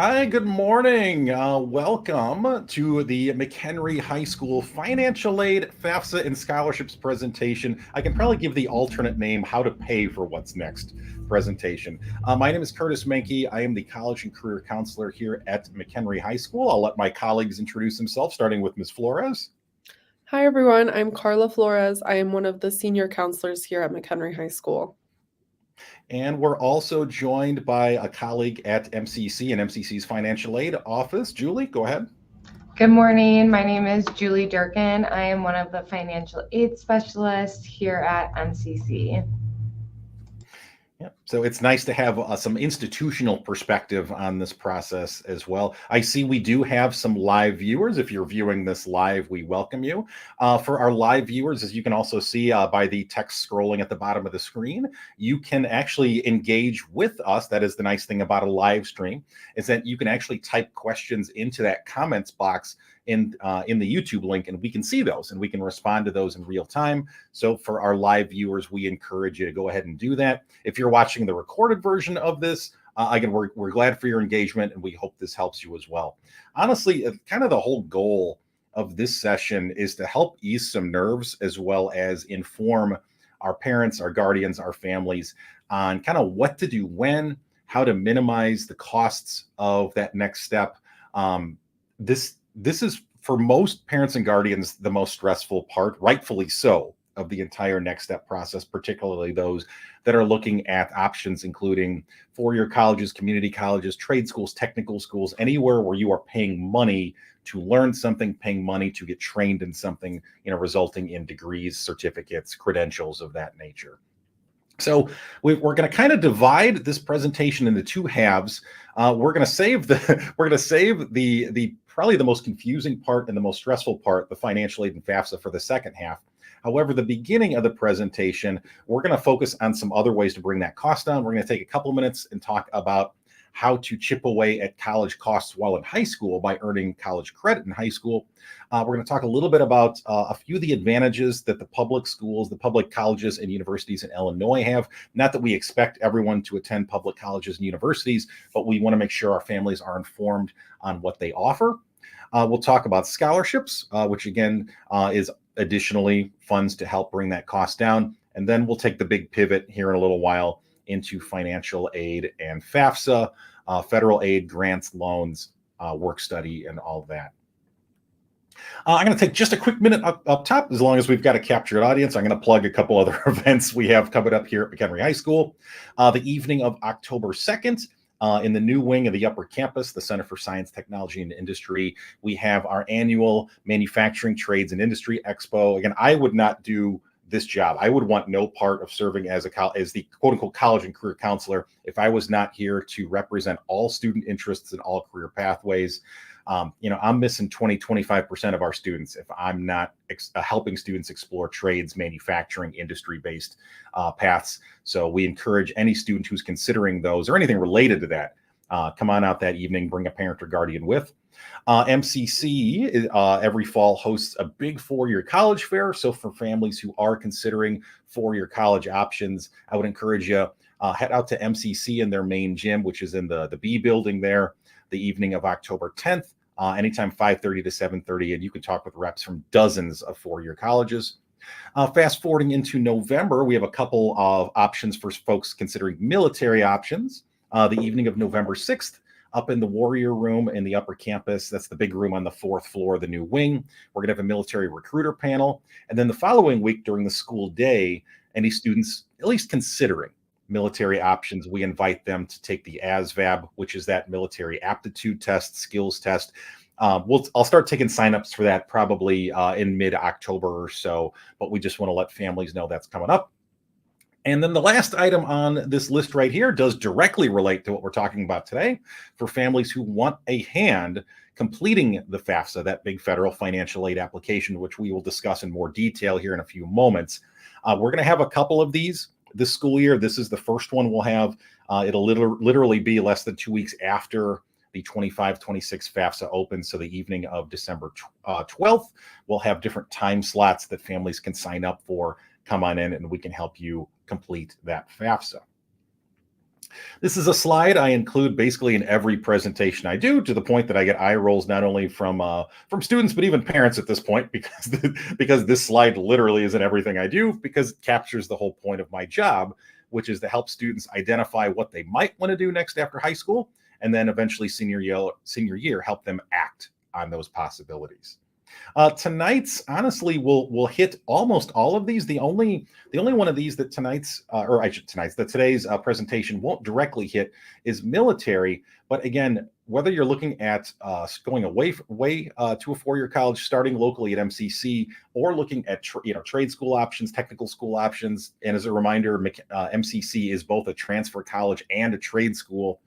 Hi, good morning. Welcome to the McHenry High School Financial Aid, FAFSA, and Scholarships presentation. I can probably give the alternate name, How to Pay for What's Next presentation. My name is Curtis Menke. I am the College and Career Counselor here at McHenry High School. I'll let my colleagues introduce themselves, starting with Ms. Flores. Hi, everyone. I'm Carla Flores. I am one of the senior counselors here at McHenry High School. And we're also joined by a colleague at MCC and MCC's Financial Aid Office. Julie, go ahead. Good morning. My name is Julie Durkin. I am one of the financial aid specialists here at MCC. Yeah, so it's nice to have some institutional perspective on this process as well. I see we do have some live viewers. If you're viewing this live, we welcome you. For our live viewers, as you can also see by the text scrolling at the bottom of the screen, you can actually engage with us. That is the nice thing about a live stream, is that you can actually type questions into that comments box in the YouTube link, and we can see those and we can respond to those in real time. So for our live viewers, we encourage you to go ahead and do that. If you're watching the recorded version of this, again, we're glad for your engagement, and we hope this helps you as well. Honestly, kind of the whole goal of this session is to help ease some nerves as well as inform our parents, our guardians, our families on kind of what to do when, how to minimize the costs of that next step. This is, for most parents and guardians, the most stressful part, rightfully so, of the entire next step process, particularly those that are looking at options, including four-year colleges, community colleges, trade schools, technical schools, anywhere where you are paying money to learn something, paying money to get trained in something, resulting in degrees, certificates, credentials of that nature. So we're going to kind of divide this presentation into two halves. We're going to save the probably the most confusing part and the most stressful part, the financial aid and FAFSA, for the second half. However, the beginning of the presentation, we're going to focus on some other ways to bring that cost down. We're going to take a couple of minutes and talk about how to chip away at college costs while in high school by earning college credit in high school. We're going to talk a little bit about a few of the advantages that the public schools, the public colleges and universities in Illinois have. Not that we expect everyone to attend public colleges and universities, but we want to make sure our families are informed on what they offer. We'll talk about scholarships, which again is additionally funds to help bring that cost down. And then we'll take the big pivot here in a little while into financial aid and FAFSA, federal aid, grants, loans, work study, and all of that. I'm going to take just a quick minute up top, as long as we've got a captured audience. I'm going to plug a couple other events we have coming up here at McHenry High School. The evening of October 2nd, in the new wing of the upper campus, the Center for Science, Technology, and Industry, we have our annual Manufacturing, Trades, and Industry Expo. Again, I would not do this job. I would want no part of serving as the quote unquote college and career counselor if I was not here to represent all student interests and all career pathways. I'm missing 25% of our students if I'm not helping students explore trades, manufacturing, industry-based paths. So we encourage any student who's considering those or anything related to that, come on out that evening, bring a parent or guardian with. MCC every fall hosts a big four-year college fair. So for families who are considering four-year college options, I would encourage you head out to MCC in their main gym, which is in the B building there, the evening of October 10th, anytime 5:30 to 7:30, and you can talk with reps from dozens of four-year colleges. Fast forwarding into November, we have a couple of options for folks considering military options. The evening of November 6th, up in the Warrior Room in the upper campus. That's the big room on the fourth floor of the new wing. We're going to have a military recruiter panel. And then the following week during the school day, any students at least considering military options, we invite them to take the ASVAB, which is that military aptitude test, skills test. I'll start taking signups for that probably in mid-October or so, but we just want to let families know that's coming up. And then the last item on this list right here does directly relate to what we're talking about today for families who want a hand completing the FAFSA, that big federal financial aid application, which we will discuss in more detail here in a few moments. We're going to have a couple of these this school year. This is the first one we'll have. It'll literally be less than 2 weeks after the 25-26 FAFSA opens. So the evening of December 12th, we'll have different time slots that families can sign up for. Come on in and we can help you complete that FAFSA. This is a slide I include basically in every presentation I do, to the point that I get eye rolls not only from students but even parents at this point, because because this slide literally is in everything I do, because it captures the whole point of my job, which is to help students identify what they might want to do next after high school, and then eventually senior year help them act on those possibilities. Tonight's, honestly, we'll hit almost all of these. The only one of these that today's presentation won't directly hit is military. But again, whether you're looking at going away to a four-year college, starting locally at MCC, or looking at trade school options, technical school options, and as a reminder, MCC is both a transfer college and a trade school.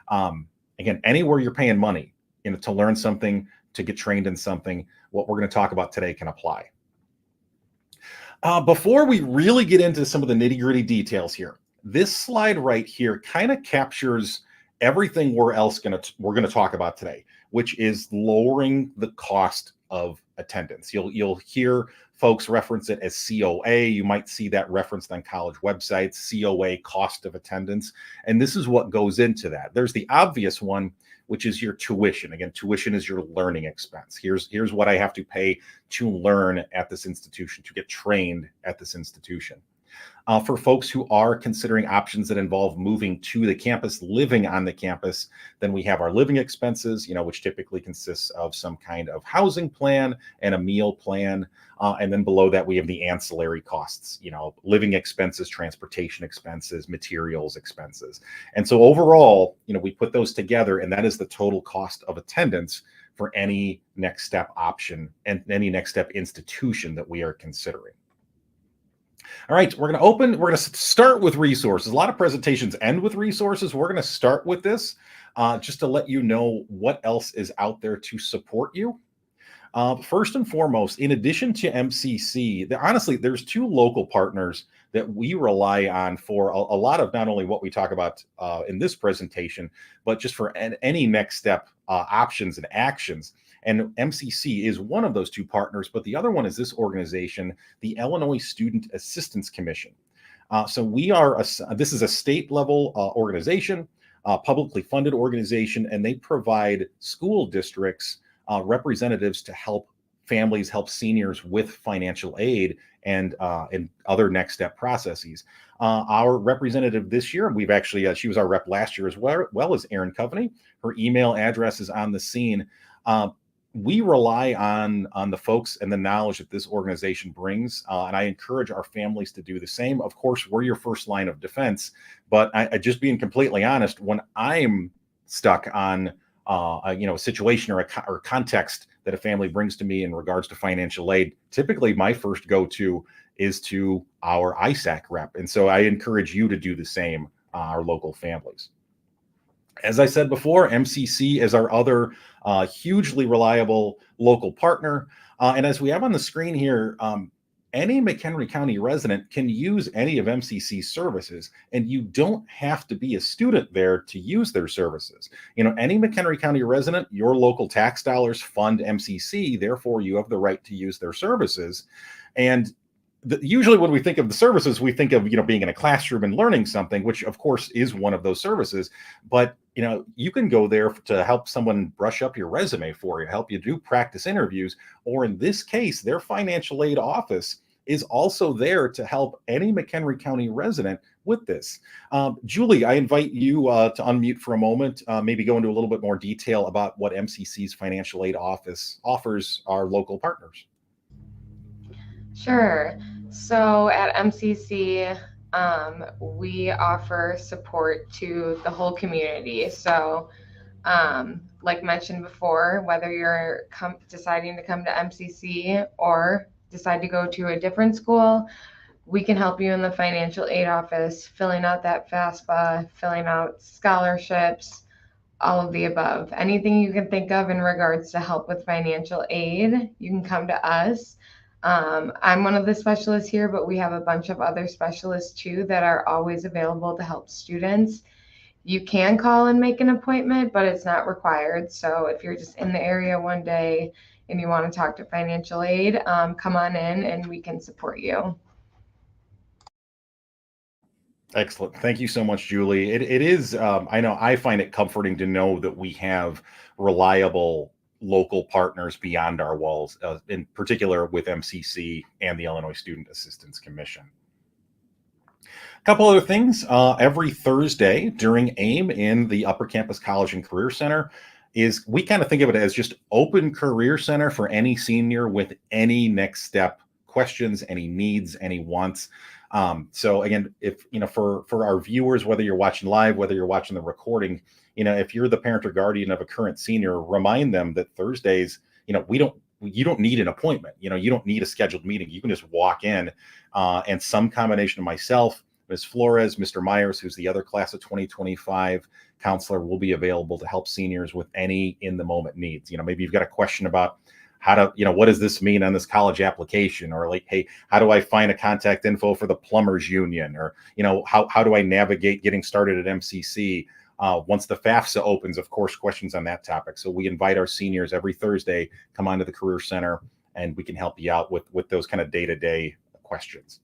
Again, anywhere you're paying money, to learn something, to get trained in something, what we're going to talk about today can apply. Before we really get into some of the nitty-gritty details here, this slide right here kind of captures everything we're going to talk about today, which is lowering the cost of attendance. You'll hear folks reference it as COA. You might see that referenced on college websites, COA, cost of attendance. And this is what goes into that. There's the obvious one, which is your tuition. Again, tuition is your learning expense. Here's what I have to pay to learn at this institution, to get trained at this institution. For folks who are considering options that involve moving to the campus, living on the campus, then we have our living expenses, which typically consists of some kind of housing plan and a meal plan. And then below that, we have the ancillary costs, living expenses, transportation expenses, materials expenses. And so overall, we put those together, and that is the total cost of attendance for any next step option and any next step institution that we are considering. All right, we're going to start with resources. A lot of presentations end with resources. We're going to start with this just to let you know what else is out there to support you. First and foremost, in addition to MCC, honestly, there's two local partners that we rely on for a lot of not only what we talk about in this presentation, but just for any next step options and actions. And MCC is one of those two partners, but the other one is this organization, the Illinois Student Assistance Commission. So this is a state level organization, publicly funded organization, and they provide school districts representatives to help families, help seniors with financial aid and other next step processes. Our representative this year, we've actually, she was our rep last year as well as Erin Coveney. Her email address is on the scene. We rely on the folks and the knowledge that this organization brings, and I encourage our families to do the same. Of course, we're your first line of defense, but I just being completely honest, when I'm stuck on a situation or a context that a family brings to me in regards to financial aid, typically my first go-to is to our ISAC rep, and so I encourage you to do the same, our local families. As I said before, MCC is our other hugely reliable local partner. And as we have on the screen here, any McHenry County resident can use any of MCC's services, and you don't have to be a student there to use their services. Any McHenry County resident, your local tax dollars fund MCC, therefore you have the right to use their services. And usually when we think of the services, we think of, being in a classroom and learning something, which of course is one of those services. But, you can go there to help someone brush up your resume for you, help you do practice interviews, or in this case, their financial aid office is also there to help any McHenry County resident with this. Julie, I invite you to unmute for a moment, maybe go into a little bit more detail about what MCC's financial aid office offers our local partners. Sure. So at MCC, we offer support to the whole community. So like mentioned before, whether you're deciding to come to MCC or decide to go to a different school, we can help you in the financial aid office, filling out that FAFSA, filling out scholarships, all of the above. Anything you can think of in regards to help with financial aid, you can come to us. I'm one of the specialists here, but we have a bunch of other specialists too that are always available to help students. You can call and make an appointment, but it's not required. So if you're just in the area one day and you want to talk to financial aid, come on in and we can support you. Excellent. Thank you so much, Julie. It is, I know I find it comforting to know that we have reliable local partners beyond our walls, in particular with MCC and the Illinois Student Assistance Commission. A couple other things. Every Thursday during AIM in the Upper Campus College and Career Center we kind of think of it as just open career center for any senior with any next step questions, any needs, any wants. So again, if for our viewers, whether you're watching live, whether you're watching the recording, if you're the parent or guardian of a current senior, remind them that Thursdays, you don't need an appointment. You don't need a scheduled meeting. You can just walk in, and some combination of myself, Ms. Flores, Mr. Myers, who's the other class of 2025 counselor, will be available to help seniors with any in the moment needs. Maybe you've got a question about how to, what does this mean on this college application? Or like, hey, how do I find a contact info for the plumbers union? Or, how do I navigate getting started at MCC? Once the FAFSA opens, of course, questions on that topic. So we invite our seniors every Thursday, come onto the Career Center, and we can help you out with those kind of day-to-day questions.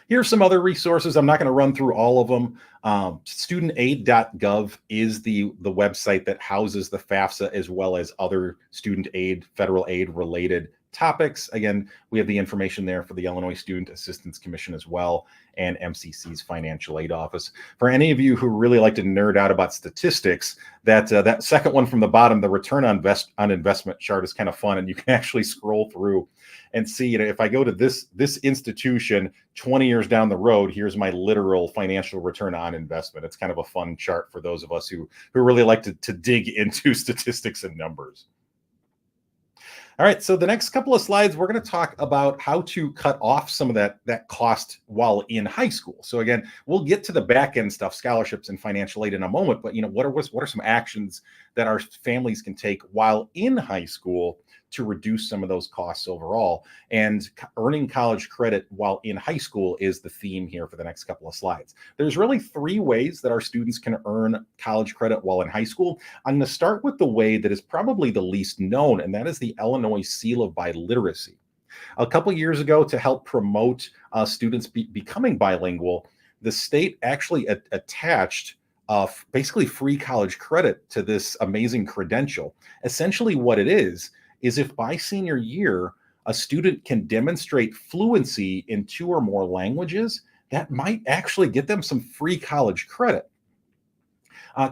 Here's some other resources. I'm not going to run through all of them. Studentaid.gov is the website that houses the FAFSA as well as other student aid, federal aid related topics. Again, we have the information there for the Illinois Student Assistance Commission as well, and MCC's Financial Aid Office. For any of you who really like to nerd out about statistics, that second one from the bottom, the return on investment chart, is kind of fun, and you can actually scroll through and see, if I go to this institution 20 years down the road, here's my literal financial return on investment. It's kind of a fun chart for those of us who really like to dig into statistics and numbers. All right, so the next couple of slides, we're going to talk about how to cut off some of that cost while in high school. So again, we'll get to the back end stuff, scholarships and financial aid, in a moment. But what are some actions that our families can take while in high school to reduce some of those costs overall? And earning college credit while in high school is the theme here for the next couple of slides. There's really 3 ways that our students can earn college credit while in high school. I'm going to start with the way that is probably the least known, and that is the Illinois Seal of Biliteracy. A couple years ago, to help promote students becoming bilingual, the state actually attached basically free college credit to this amazing credential. Essentially what it is if by senior year, a student can demonstrate fluency in 2 or more languages, that might actually get them some free college credit.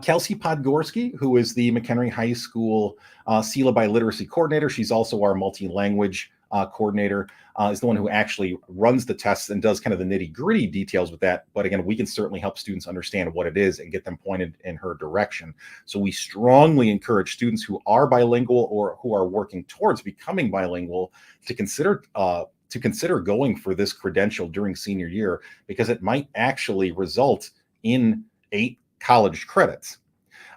Kelsey Podgorski, who is the McHenry High School Seal of Biliteracy coordinator, she's also our multi-language coordinator, is the one who actually runs the tests and does kind of the nitty-gritty details with that. But again, we can certainly help students understand what it is and get them pointed in her direction. So we strongly encourage students who are bilingual or who are working towards becoming bilingual to consider going for this credential during senior year, because it might actually result in 8 college credits.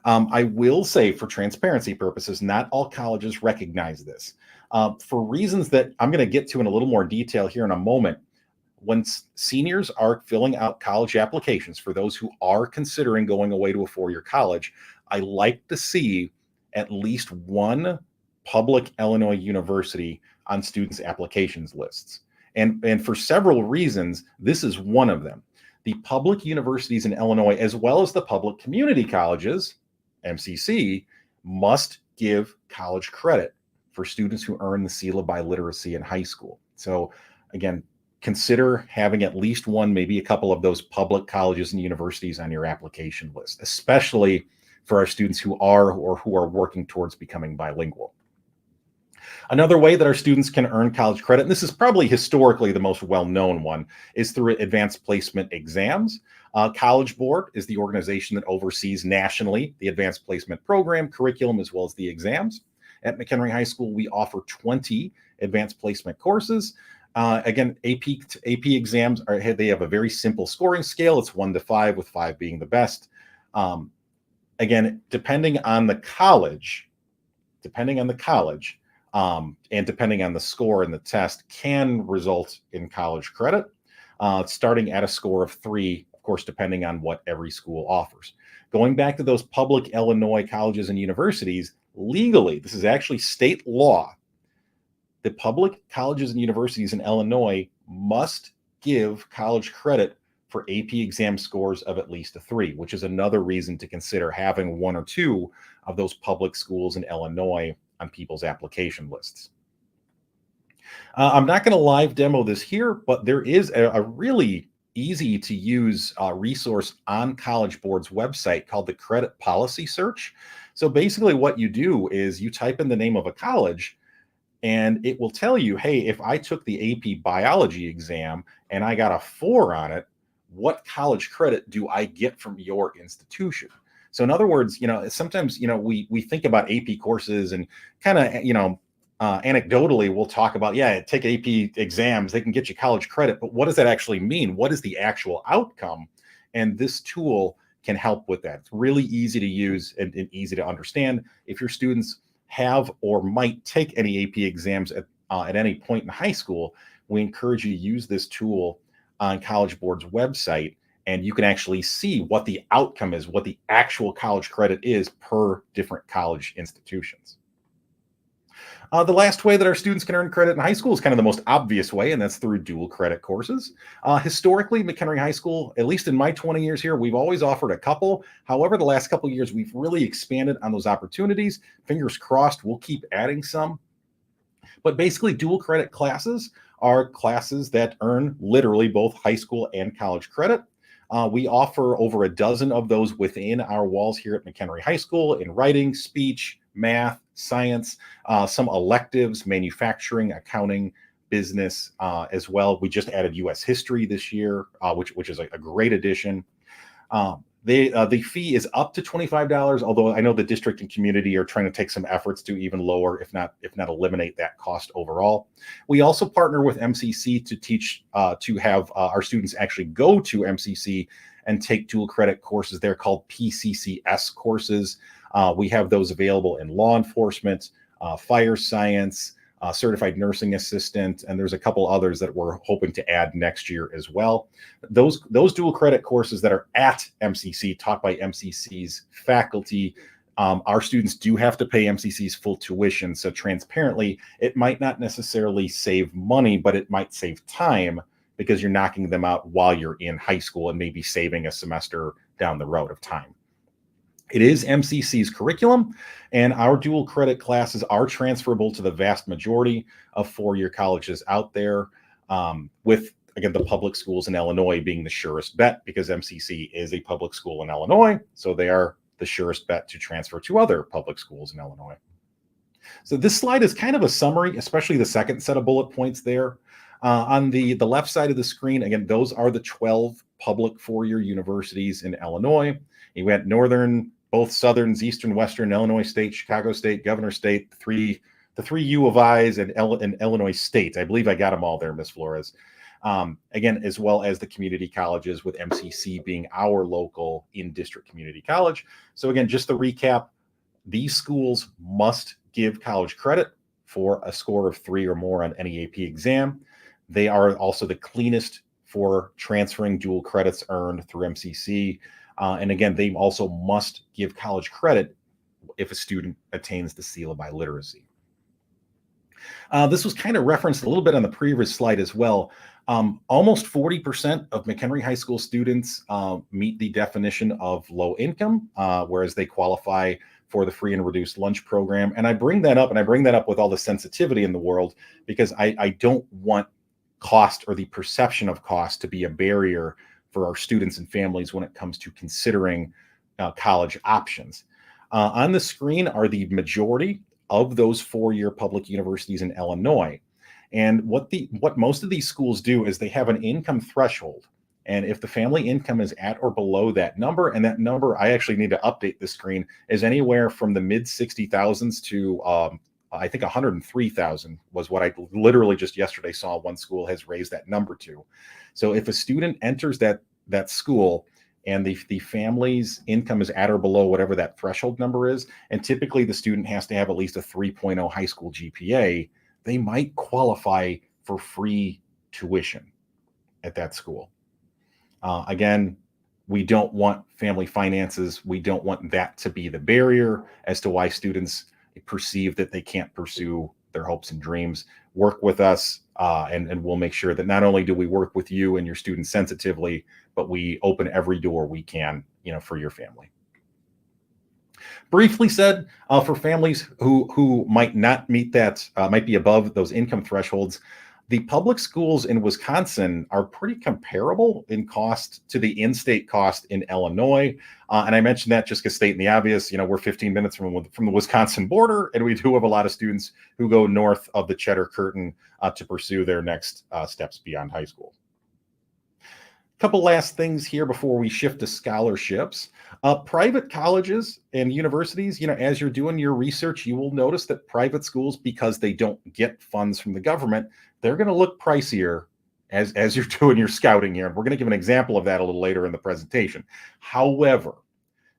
I will say, for transparency purposes, not all colleges recognize this. For reasons that I'm going to get to in a little more detail here in a moment, when seniors are filling out college applications, for those who are considering going away to a 4-year college, I like to see at least one public Illinois university on students' applications lists. And for several reasons, this is one of them. The public universities in Illinois, as well as the public community colleges, MCC, must give college credit for students who earn the Seal of Biliteracy in high school. So again, consider having at least one, maybe a couple of those public colleges and universities on your application list, especially for our students who are working towards becoming bilingual. Another way that our students can earn college credit, and this is probably historically the most well-known one, is through advanced placement exams. College Board is the organization that oversees nationally the advanced placement program, curriculum, as well as the exams. At McHenry High School, we offer 20 advanced placement courses. Again, AP exams they have a very simple scoring scale. It's 1 to 5, with 5 being the best. Again, depending on the college, and depending on the score in the test, can result in college credit, starting at a score of 3, of course, depending on what every school offers. Going back to those public Illinois colleges and universities, legally, this is actually state law. The public colleges and universities in Illinois must give college credit for AP exam scores of at least a 3, which is another reason to consider having one or two of those public schools in Illinois on people's application lists. I'm not going to live demo this here, but there is a really easy to use resource on College Board's website called the Credit Policy Search. So basically what you do is you type in the name of a college and it will tell you, hey, if I took the AP biology exam and I got a 4 on it, what college credit do I get from your institution? So in other words, sometimes, we think about AP courses and kind of, anecdotally, we'll talk about, take AP exams, they can get you college credit, but what does that actually mean? What is the actual outcome? And this tool can help with that. It's really easy to use and easy to understand. If your students have or might take any AP exams at any point in high school, we encourage you to use this tool on College Board's website, and you can actually see what the outcome is, what the actual college credit is per different college institutions. The last way that our students can earn credit in high school is kind of the most obvious way, and that's through dual credit courses. Historically, McHenry High School, at least in my 20 years here, we've always offered a couple. However, the last couple of years, we've really expanded on those opportunities. Fingers crossed, we'll keep adding some. But basically, dual credit classes are classes that earn literally both high school and college credit. We offer over a dozen of those within our walls here at McHenry High School in writing, speech, math, science, some electives, manufacturing, accounting, business as well. We just added U.S. history this year, which is a great addition. The fee is up to $25, although I know the district and community are trying to take some efforts to even lower, if not eliminate that cost overall. We also partner with MCC to teach, to have our students actually go to MCC and take dual credit courses. They're called PCCS courses. We have those available in law enforcement, fire science, certified nursing assistant, and there's a couple others that we're hoping to add next year as well. Those dual credit courses that are at MCC, taught by MCC's faculty, our students do have to pay MCC's full tuition. So transparently, it might not necessarily save money, but it might save time because you're knocking them out while you're in high school and maybe saving a semester down the road of time. It is MCC's curriculum, and our dual credit classes are transferable to the vast majority of four-year colleges out there, with, again, the public schools in Illinois being the surest bet because MCC is a public school in Illinois, so they are the surest bet to transfer to other public schools in Illinois. So this slide is kind of a summary, especially the second set of bullet points there. On the left side of the screen, again, those are the 12 public four-year universities in Illinois. You went Northern, both Southerns, Eastern, Western, Illinois State, Chicago State, Governor State, the three U of I's, and Illinois State. I believe I got them all there, Ms. Flores. Again, as well as the community colleges, with MCC being our local in-district community college. So again, just to recap, these schools must give college credit for a score of 3 or more on any AP exam. They are also the cleanest for transferring dual credits earned through MCC. And again, they also must give college credit if a student attains the seal of biliteracy. This was kind of referenced a little bit on the previous slide as well. Almost 40% of McHenry High School students meet the definition of low income, whereas they qualify for the free and reduced lunch program. And I bring that up, and I bring that up with all the sensitivity in the world, because I don't want cost or the perception of cost to be a barrier for our students and families when it comes to considering college options. On the screen are the majority of those four-year public universities in Illinois. And what most of these schools do is they have an income threshold. And if the family income is at or below that number, and that number, I actually need to update the screen, is anywhere from the mid 60,000s to I think 103,000 was what I literally just yesterday saw one school has raised that number to. So if a student enters that school and the family's income is at or below whatever that threshold number is, and typically the student has to have at least a 3.0 high school GPA, they might qualify for free tuition at that school. Again, we don't want family finances. We don't want that to be the barrier as to why students perceive that they can't pursue their hopes and dreams. Work with us, and we'll make sure that not only do we work with you and your students sensitively, but we open every door we can, for your family. Briefly said, for families who might not meet that, might be above those income thresholds, the public schools in Wisconsin are pretty comparable in cost to the in-state cost in Illinois. And I mentioned that just because stating the obvious, we're 15 minutes from the Wisconsin border, and we do have a lot of students who go north of the Cheddar Curtain to pursue their next steps beyond high school. Couple last things here before we shift to scholarships. Private colleges and universities, as you're doing your research, you will notice that private schools, because they don't get funds from the government, they're going to look pricier as you're doing your scouting here. And we're going to give an example of that a little later in the presentation. However,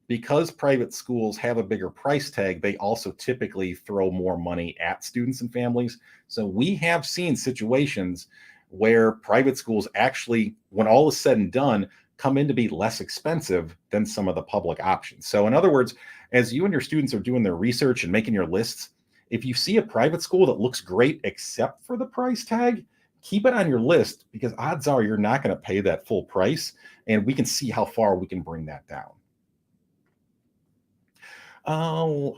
because private schools have a bigger price tag, they also typically throw more money at students and families. So we have seen situations where private schools actually, when all is said and done, come in to be less expensive than some of the public options. So in other words, as you and your students are doing their research and making your lists, if you see a private school that looks great except for the price tag, keep it on your list, because odds are you're not going to pay that full price, and we can see how far we can bring that down. A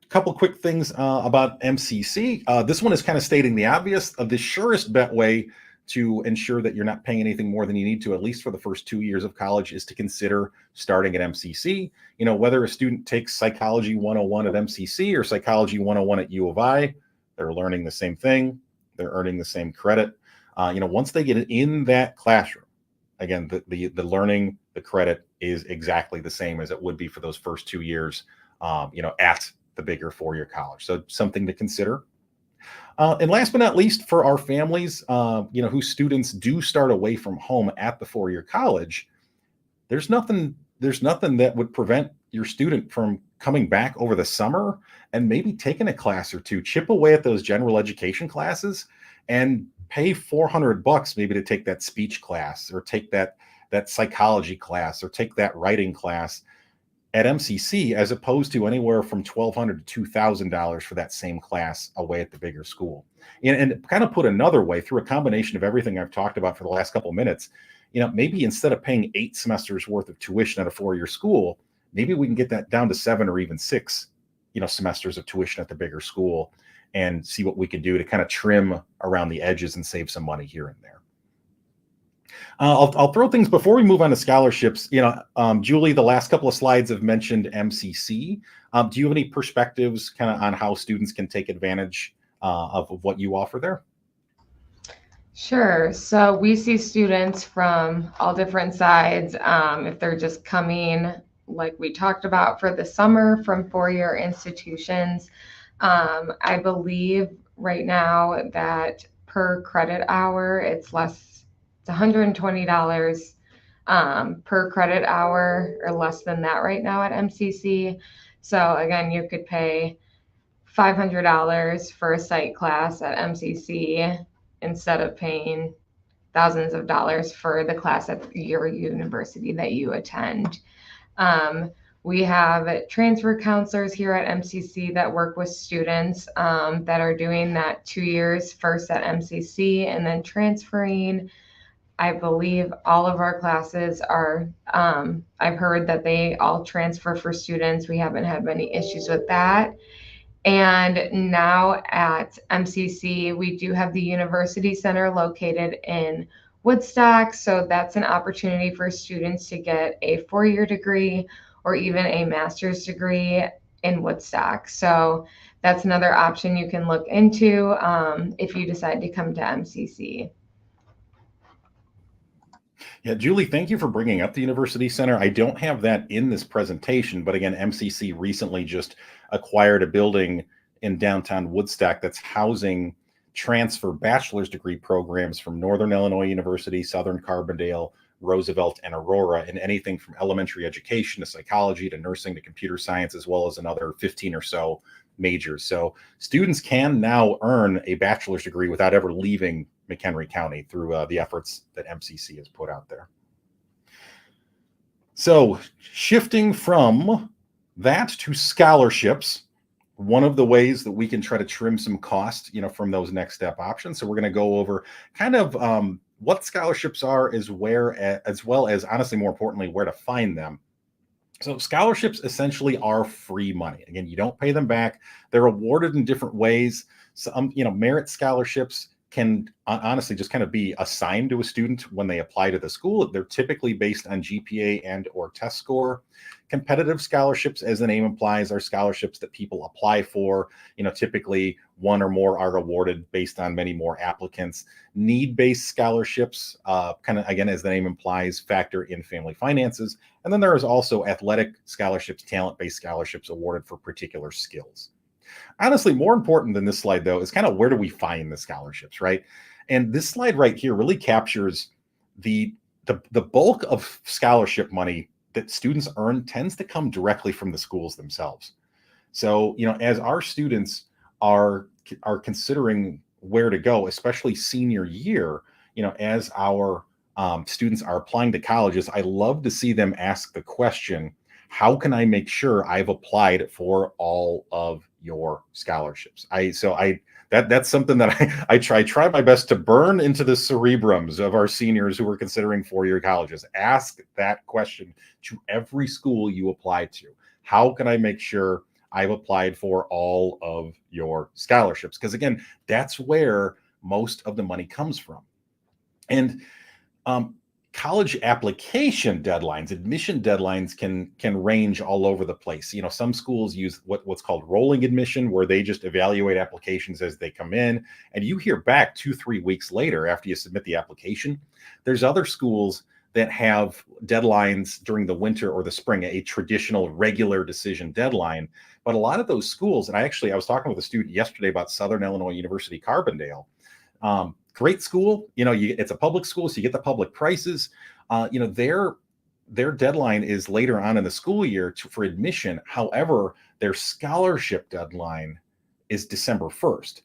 couple quick things about MCC. This one is kind of stating the obvious. The surest bet way to ensure that you're not paying anything more than you need to, at least for the first 2 years of college, is to consider starting at MCC. Whether a student takes Psychology 101 at MCC or Psychology 101 at U of I, they're learning the same thing. They're earning the same credit. Once they get in that classroom, again, the learning, the credit is exactly the same as it would be for those first 2 years, at the bigger four-year college. So something to consider. And last but not least, for our families, whose students do start away from home at the four-year college, there's nothing that would prevent your student from coming back over the summer and maybe taking a class or two, chip away at those general education classes, and pay $400 maybe to take that speech class, or take that psychology class, or take that writing class at MCC, as opposed to anywhere from $1,200 to $2,000 for that same class away at the bigger school. And kind of put another way, through a combination of everything I've talked about for the last couple of minutes, maybe instead of paying 8 semesters worth of tuition at a four-year school, maybe we can get that down to 7 or even 6, semesters of tuition at the bigger school, and see what we can do to kind of trim around the edges and save some money here and there. I'll throw things before we move on to scholarships. Julie, the last couple of slides have mentioned MCC. Do you have any perspectives kind of on how students can take advantage of what you offer there? Sure. So we see students from all different sides. If they're just coming, like we talked about, for the summer from four-year institutions, I believe right now that per credit hour, it's $120 per credit hour, or less than that right now at MCC. So again, you could pay $500 for a psych class at MCC instead of paying thousands of dollars for the class at your university that you attend. We have transfer counselors here at MCC that work with students that are doing that 2 years first at MCC and then transferring. I believe all of our classes are, I've heard that they all transfer for students. We haven't had many issues with that. And now at MCC, we do have the University Center located in Woodstock. So that's an opportunity for students to get a four-year degree or even a master's degree in Woodstock. So that's another option you can look into if you decide to come to MCC. Yeah, Julie, thank you for bringing up the University Center. I don't have that in this presentation, but again, MCC recently just acquired a building in downtown Woodstock that's housing transfer bachelor's degree programs from Northern Illinois University, Southern Carbondale, Roosevelt, and Aurora, in anything from elementary education to psychology to nursing to computer science, as well as another 15 or so majors. So students can now earn a bachelor's degree without ever leaving McHenry County through the efforts that MCC has put out there. So shifting from that to scholarships, one of the ways that we can try to trim some cost, from those next step options. So we're going to go over kind of what scholarships are, as well as honestly, more importantly, where to find them. So scholarships essentially are free money. Again, you don't pay them back. They're awarded in different ways. Some, merit scholarships can honestly just kind of be assigned to a student when they apply to the school. They're typically based on GPA and or test score. Competitive scholarships, as the name implies, are scholarships that people apply for. Typically one or more are awarded based on many more applicants. Need-based scholarships, kind of, again, as the name implies, factor in family finances. And then there is also athletic scholarships, talent-based scholarships awarded for particular skills. Honestly, more important than this slide, though, is kind of where do we find the scholarships, right? And this slide right here really captures the bulk of scholarship money that students earn tends to come directly from the schools themselves. So, as our students are considering where to go, especially senior year, as our students are applying to colleges, I love to see them ask the question, how can I make sure I've applied for all of your scholarships? That's something that I try my best to burn into the cerebrums of our seniors who are considering four-year colleges. Ask that question to every school you apply to. How can I make sure I've applied for all of your scholarships? Because again, that's where most of the money comes from. And college application deadlines, admission deadlines can range all over the place. Some schools use what's called rolling admission, where they just evaluate applications as they come in, and you hear back 2-3 weeks later after you submit the application. There's other schools that have deadlines during the winter or the spring, a traditional regular decision deadline. But a lot of those schools, and I was talking with a student yesterday about Southern Illinois University Carbondale. Great school, it's a public school, so you get the public prices. Their deadline is later on in the school year for admission. However, their scholarship deadline is December 1st.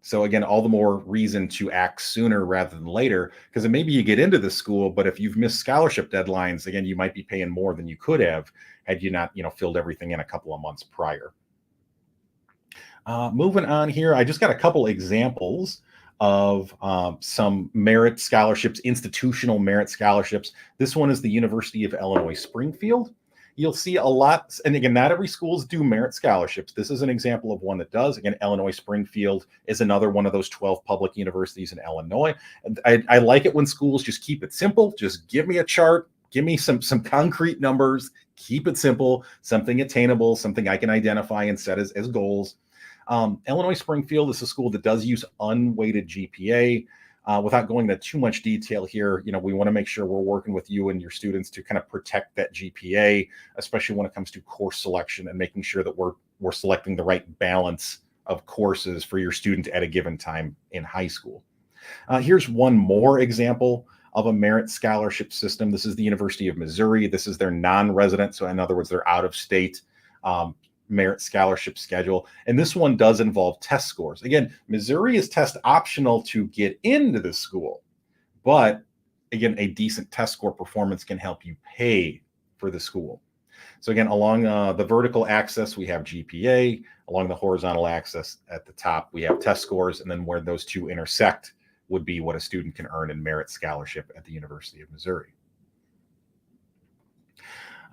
So again, all the more reason to act sooner rather than later, because maybe you get into the school, but if you've missed scholarship deadlines, again, you might be paying more than you could have had you not, filled everything in a couple of months prior. Moving on here, I just got a couple examples of some merit scholarships, institutional merit scholarships. This one is the University of Illinois Springfield. You'll see a lot, and again, not every schools do merit scholarships. This is an example of one that does. Again, Illinois Springfield is another one of those 12 public universities in Illinois. And I like it when schools just keep it simple. Just give me a chart, give me some concrete numbers, keep it simple, something attainable, something I can identify and set as goals. Illinois Springfield is a school that does use unweighted GPA. Without going into too much detail here, we want to make sure we're working with you and your students to kind of protect that GPA, especially when it comes to course selection and making sure that we're selecting the right balance of courses for your student at a given time in high school. Here's one more example of a merit scholarship system. This is the University of Missouri. This is their non-resident, so in other words, they're out of state merit scholarship schedule. And this one does involve test scores. Again, Missouri is test optional to get into the school, but again, a decent test score performance can help you pay for the school. So again, along the vertical axis, we have GPA. Along the horizontal axis at the top, we have test scores. And then where those two intersect would be what a student can earn in merit scholarship at the University of Missouri.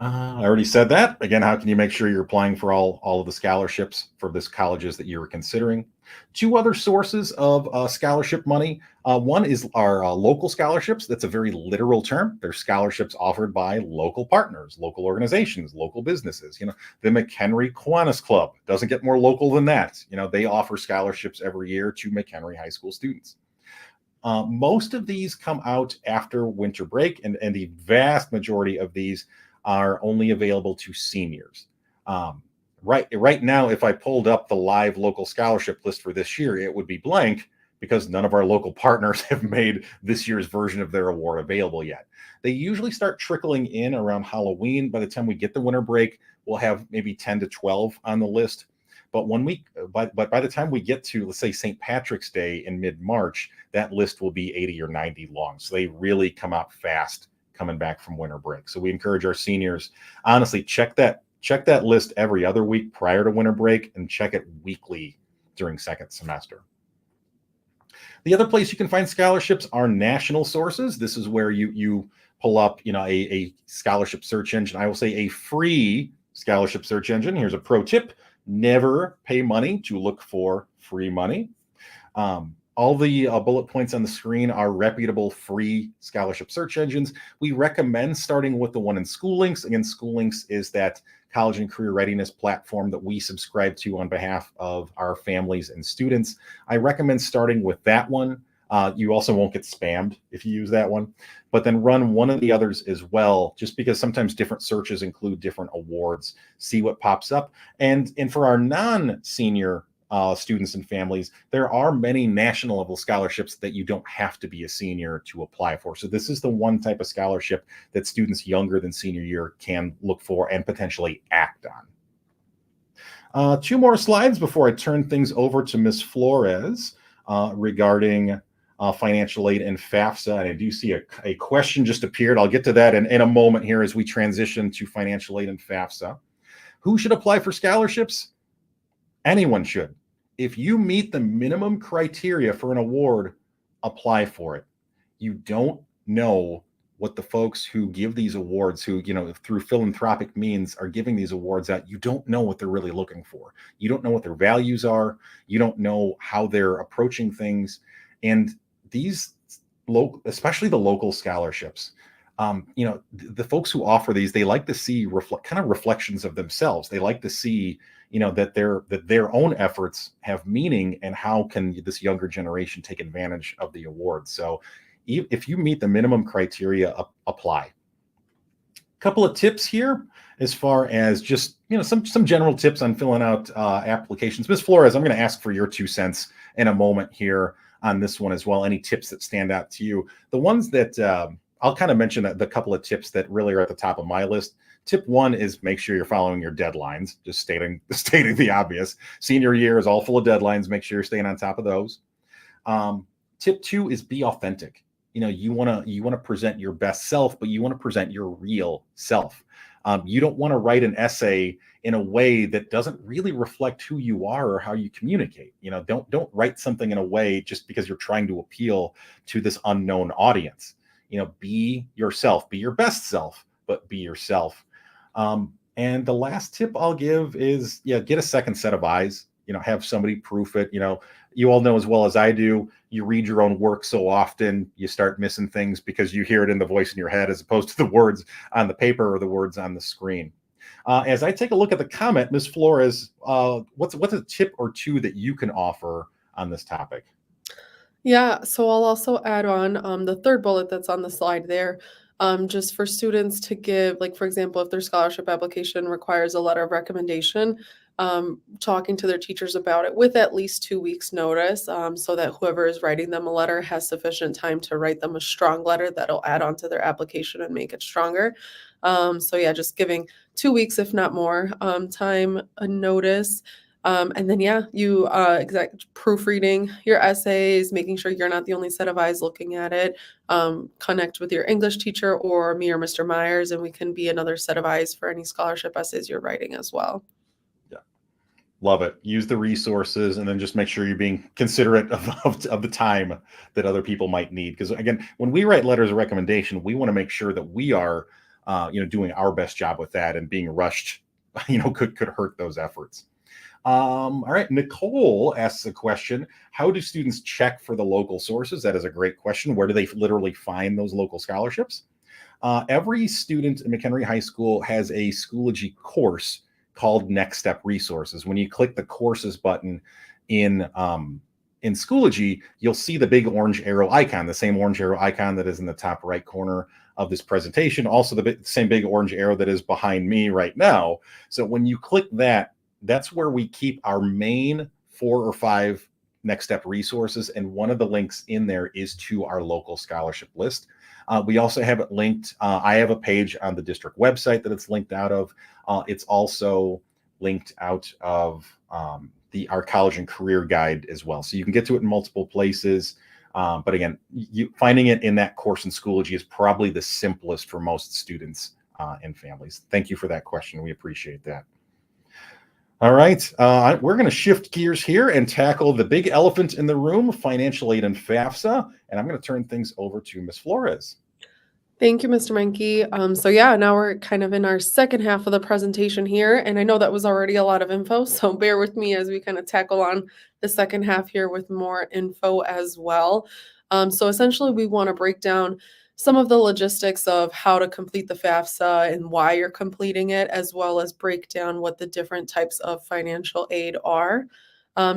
I already said that. Again, how can you make sure you're applying for all of the scholarships for this colleges that you were considering? Two other sources of scholarship money. One is our local scholarships. That's a very literal term. They're scholarships offered by local partners, local organizations, local businesses. The McHenry Kiwanis Club doesn't get more local than that. They offer scholarships every year to McHenry high school students. Most of these come out after winter break, and the vast majority of these are only available to seniors. Right now, if I pulled up the live local scholarship list for this year, it would be blank because none of our local partners have made this year's version of their award available yet. They usually start trickling in around Halloween. By the time we get the winter break, we'll have maybe 10 to 12 on the list. But by the time we get to, let's say, St. Patrick's Day in mid-March, that list will be 80 or 90 long. So they really come out fast coming back from winter break. So we encourage our seniors, honestly, check that check that list every other week prior to winter break and check it weekly during second semester. The other place you can find scholarships are national sources. This is where you pull up, a scholarship search engine. I will say a free scholarship search engine. Here's a pro tip: never pay money to look for free money. All the bullet points on the screen are reputable free scholarship search engines. We recommend starting with the one in SchoolLinks. Again, SchoolLinks is that college and career readiness platform that we subscribe to on behalf of our families and students. I recommend starting with that one. You also won't get spammed if you use that one, but then run one of the others as well, just because sometimes different searches include different awards. See what pops up. And for our non-senior students and families, there are many national level scholarships that you don't have to be a senior to apply for. So this is the one type of scholarship that students younger than senior year can look for and potentially act on. Two more slides before I turn things over to Ms. Flores regarding financial aid and FAFSA. And I do see a question just appeared. I'll get to that in a moment here as we transition to financial aid and FAFSA. Who should apply for scholarships? Anyone should. If you meet the minimum criteria for an award, apply for it. You don't know what the folks who give these awards, who, through philanthropic means are giving these awards out, you don't know what they're really looking for. You don't know what their values are. You don't know how they're approaching things. And these especially the local scholarships, the folks who offer these, they like to see reflections of themselves. They like to see, that their own efforts have meaning, and how can this younger generation take advantage of the awards. So if you meet the minimum criteria, apply. A couple of tips here as far as just, some general tips on filling out applications. Ms. Flores, I'm going to ask for your 2 cents in a moment here on this one as well. Any tips that stand out to you? The ones that I'll kind of mention the couple of tips that really are at the top of my list. Tip 1 is make sure you're following your deadlines, just stating the obvious. Senior year is all full of deadlines. Make sure you're staying on top of those. Tip 2 is be authentic. You want to present your best self, but you want to present your real self. You don't want to write an essay in a way that doesn't really reflect who you are or how you communicate. Don't write something in a way just because you're trying to appeal to this unknown audience. Be yourself, be your best self, but be yourself. And the last tip I'll give is, get a second set of eyes, have somebody proof it. You all know as well as I do, you read your own work so often, you start missing things because you hear it in the voice in your head as opposed to the words on the paper or the words on the screen. As I take a look at the comment, Ms. Flores, what's a tip or two that you can offer on this topic? Yeah, so I'll also add on the third bullet that's on the slide there, just for students to give, like, for example, if their scholarship application requires a letter of recommendation, talking to their teachers about it with at least 2 weeks notice, so that whoever is writing them a letter has sufficient time to write them a strong letter that'll add on to their application and make it stronger. So yeah, just giving 2 weeks, if not more, time, a notice. And then, you proofreading your essays, making sure you're not the only set of eyes looking at it. Connect with your English teacher or me or Mr. Myers, and we can be another set of eyes for any scholarship essays you're writing as well. Yeah, love it. Use the resources, and then just make sure you're being considerate of the time that other people might need. Because again, when we write letters of recommendation, we want to make sure that we are, doing our best job with that, and being rushed, could hurt those efforts. All right, Nicole asks a question: how do students check for the local sources? That is a great question. Where do they literally find those local scholarships? Every student in McHenry High School has a Schoology course called Next Step Resources. When you click the courses button in Schoology, you'll see the big orange arrow icon, the same orange arrow icon that is in the top right corner of this presentation. Also the same big orange arrow that is behind me right now. So when you click that, that's where we keep our main 4 or 5 Next Step resources. And one of the links in there is to our local scholarship list. We also have it linked. I have a page on the district website that it's linked out of. It's also linked out of our college and career guide as well. So you can get to it in multiple places. But again, finding it in that course in Schoology is probably the simplest for most students and families. Thank you for that question. We appreciate that. All right, we're going to shift gears here and tackle the big elephant in the room, financial aid and FAFSA. And I'm going to turn things over to Ms. Flores. Thank you, Mr. Menke. So yeah, now we're kind of in our second half of the presentation here, and I know that was already a lot of info, so bear with me as we kind of tackle on the second half here with more info as well. So essentially, we want to break down some of the logistics of how to complete the FAFSA and why you're completing it, as well as break down what the different types of financial aid are.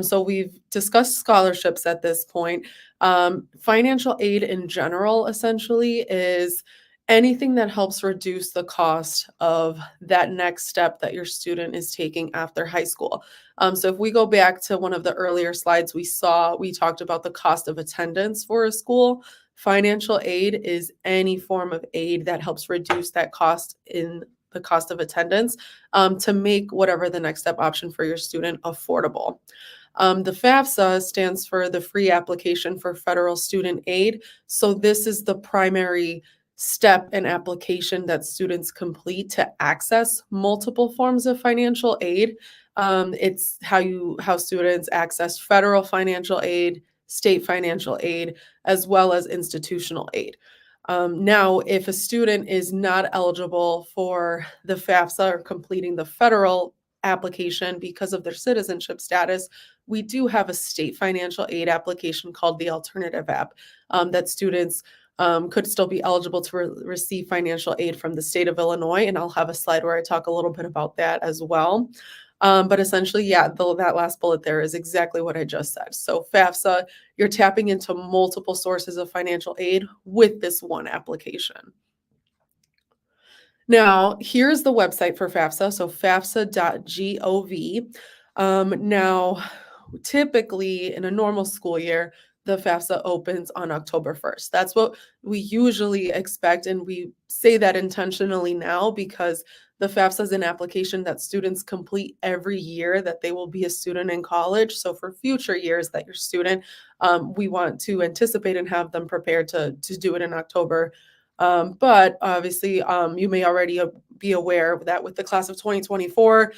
So we've discussed scholarships at this point. Financial aid in general, essentially, is anything that helps reduce the cost of that next step that your student is taking after high school. So if we go back to one of the earlier slides we talked about the cost of attendance for a school. Financial aid is any form of aid that helps reduce that cost in the cost of attendance to make whatever the next step option for your student affordable. The FAFSA stands for the Free Application for Federal Student Aid. So this is the primary step and application that students complete to access multiple forms of financial aid. It's how students access federal financial aid, state financial aid, as well as institutional aid. Now, if a student is not eligible for the FAFSA or completing the federal application because of their citizenship status, we do have a state financial aid application called the Alternative App that students could still be eligible to receive financial aid from the state of Illinois. And I'll have a slide where I talk a little bit about that as well. But essentially, yeah, that last bullet there is exactly what I just said. So FAFSA, you're tapping into multiple sources of financial aid with this one application. Now, here's the website for FAFSA, so fafsa.gov. Now, typically in a normal school year, the FAFSA opens on October 1st. That's what we usually expect, and we say that intentionally now because the FAFSA is an application that students complete every year that they will be a student in college. So for future years that you're a student, we want to anticipate and have them prepared to do it in October. But obviously, you may already be aware that with the class of 2024,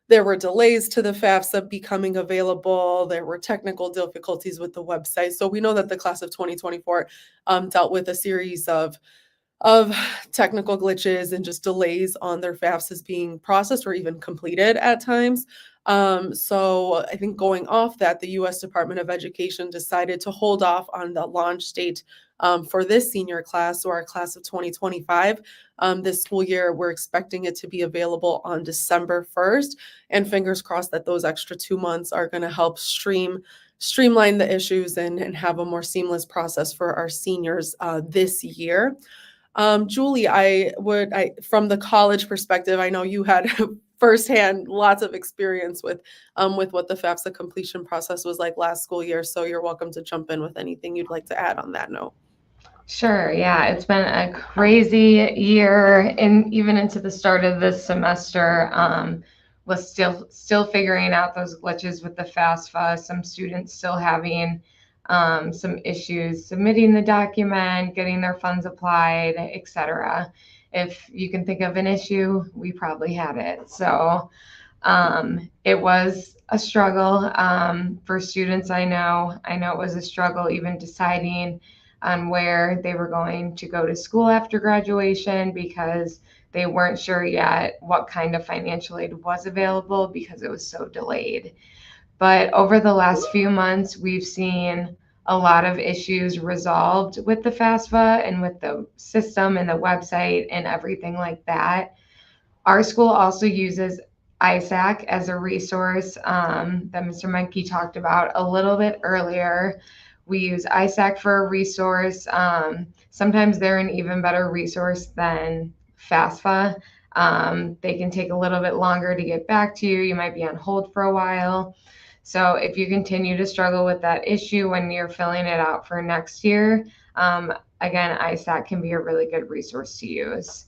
there were delays to the FAFSA becoming available. There were technical difficulties with the website. So we know that the class of 2024 dealt with a series of technical glitches and just delays on their FAFSAs being processed or even completed at times. So I think going off that, the U.S. Department of Education decided to hold off on the launch date for this senior class, or our class of 2025. This school year, we're expecting it to be available on December 1st, and fingers crossed that those extra 2 months are going to help streamline the issues and have a more seamless process for our seniors this year. Julie, from the college perspective, I know you had firsthand lots of experience with what the FAFSA completion process was like last school year. So you're welcome to jump in with anything you'd like to add on that note. Sure. Yeah, it's been a crazy year, and even into the start of this semester, was still figuring out those glitches with the FAFSA. Some students still having some issues submitting the document, getting their funds applied, etc. If you can think of an issue, we probably had it. So it was a struggle for students. I know it was a struggle even deciding on where they were going to go to school after graduation, because they weren't sure yet what kind of financial aid was available because it was so delayed. But over the last few months, we've seen a lot of issues resolved with the FAFSA and with the system and the website and everything like that. Our school also uses ISAC as a resource that Mr. Menke talked about a little bit earlier. We use ISAC for a resource. Sometimes they're an even better resource than FAFSA. They can take a little bit longer to get back to you. You might be on hold for a while. So if you continue to struggle with that issue when you're filling it out for next year, again, ISAC can be a really good resource to use.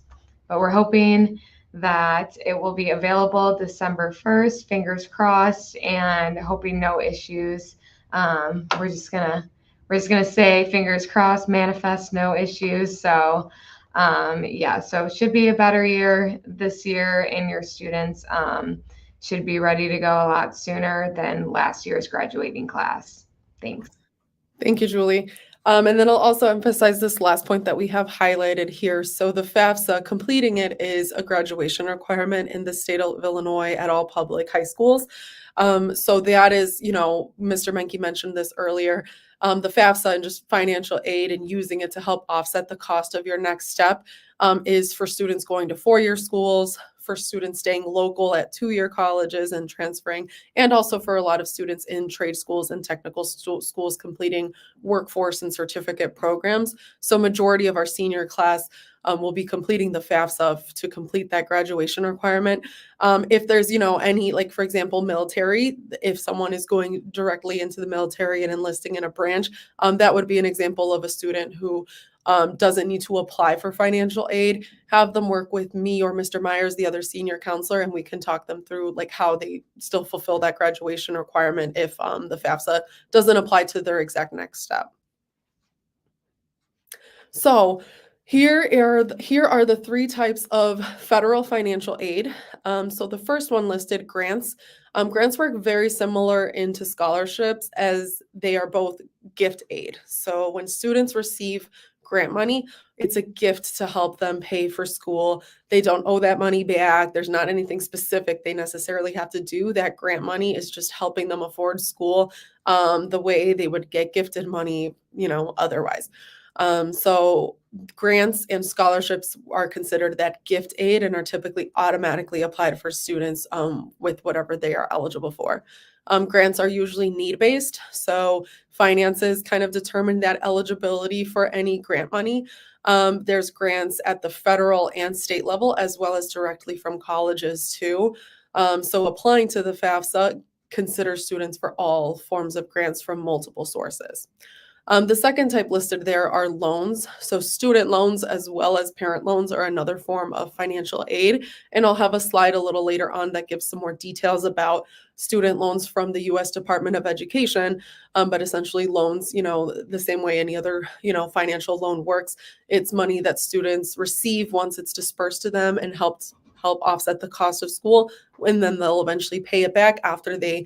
But we're hoping that it will be available December 1st, fingers crossed, and hoping no issues. We're just gonna say fingers crossed, manifest no issues. So Yeah, so it should be a better year this year, and your students should be ready to go a lot sooner than last year's graduating class. Thanks. Thank you, Julie. And then I'll also emphasize this last point that we have highlighted here. So the FAFSA, completing it is a graduation requirement in the state of Illinois at all public high schools. So that is, Mr. Menke mentioned this earlier. The FAFSA and just financial aid and using it to help offset the cost of your next step is for students going to four-year schools, for students staying local at two-year colleges and transferring, and also for a lot of students in trade schools and technical schools completing workforce and certificate programs. So majority of our senior class will be completing the FAFSA to complete that graduation requirement. If there's, any, like, for example, military, if someone is going directly into the military and enlisting in a branch, that would be an example of a student who doesn't need to apply for financial aid. Have them work with me or Mr. Myers, the other senior counselor, and we can talk them through like how they still fulfill that graduation requirement if the FAFSA doesn't apply to their exact next step. So here are the three types of federal financial aid. So the first one listed, grants. Grants work very similar into scholarships as they are both gift aid. So when students receive grant money, it's a gift to help them pay for school. They don't owe that money back. There's not anything specific they necessarily have to do. That grant money is just helping them afford school the way they would get gifted money, otherwise. So grants and scholarships are considered that gift aid and are typically automatically applied for students with whatever they are eligible for. Grants are usually need-based, so finances kind of determine that eligibility for any grant money. There's grants at the federal and state level, as well as directly from colleges too. So applying to the FAFSA considers students for all forms of grants from multiple sources. The second type listed there are loans. So student loans as well as parent loans are another form of financial aid. And I'll have a slide a little later on that gives some more details about student loans from the U.S. Department of Education. But essentially loans, the same way any other, financial loan works. It's money that students receive once it's dispersed to them and help offset the cost of school. And then they'll eventually pay it back after they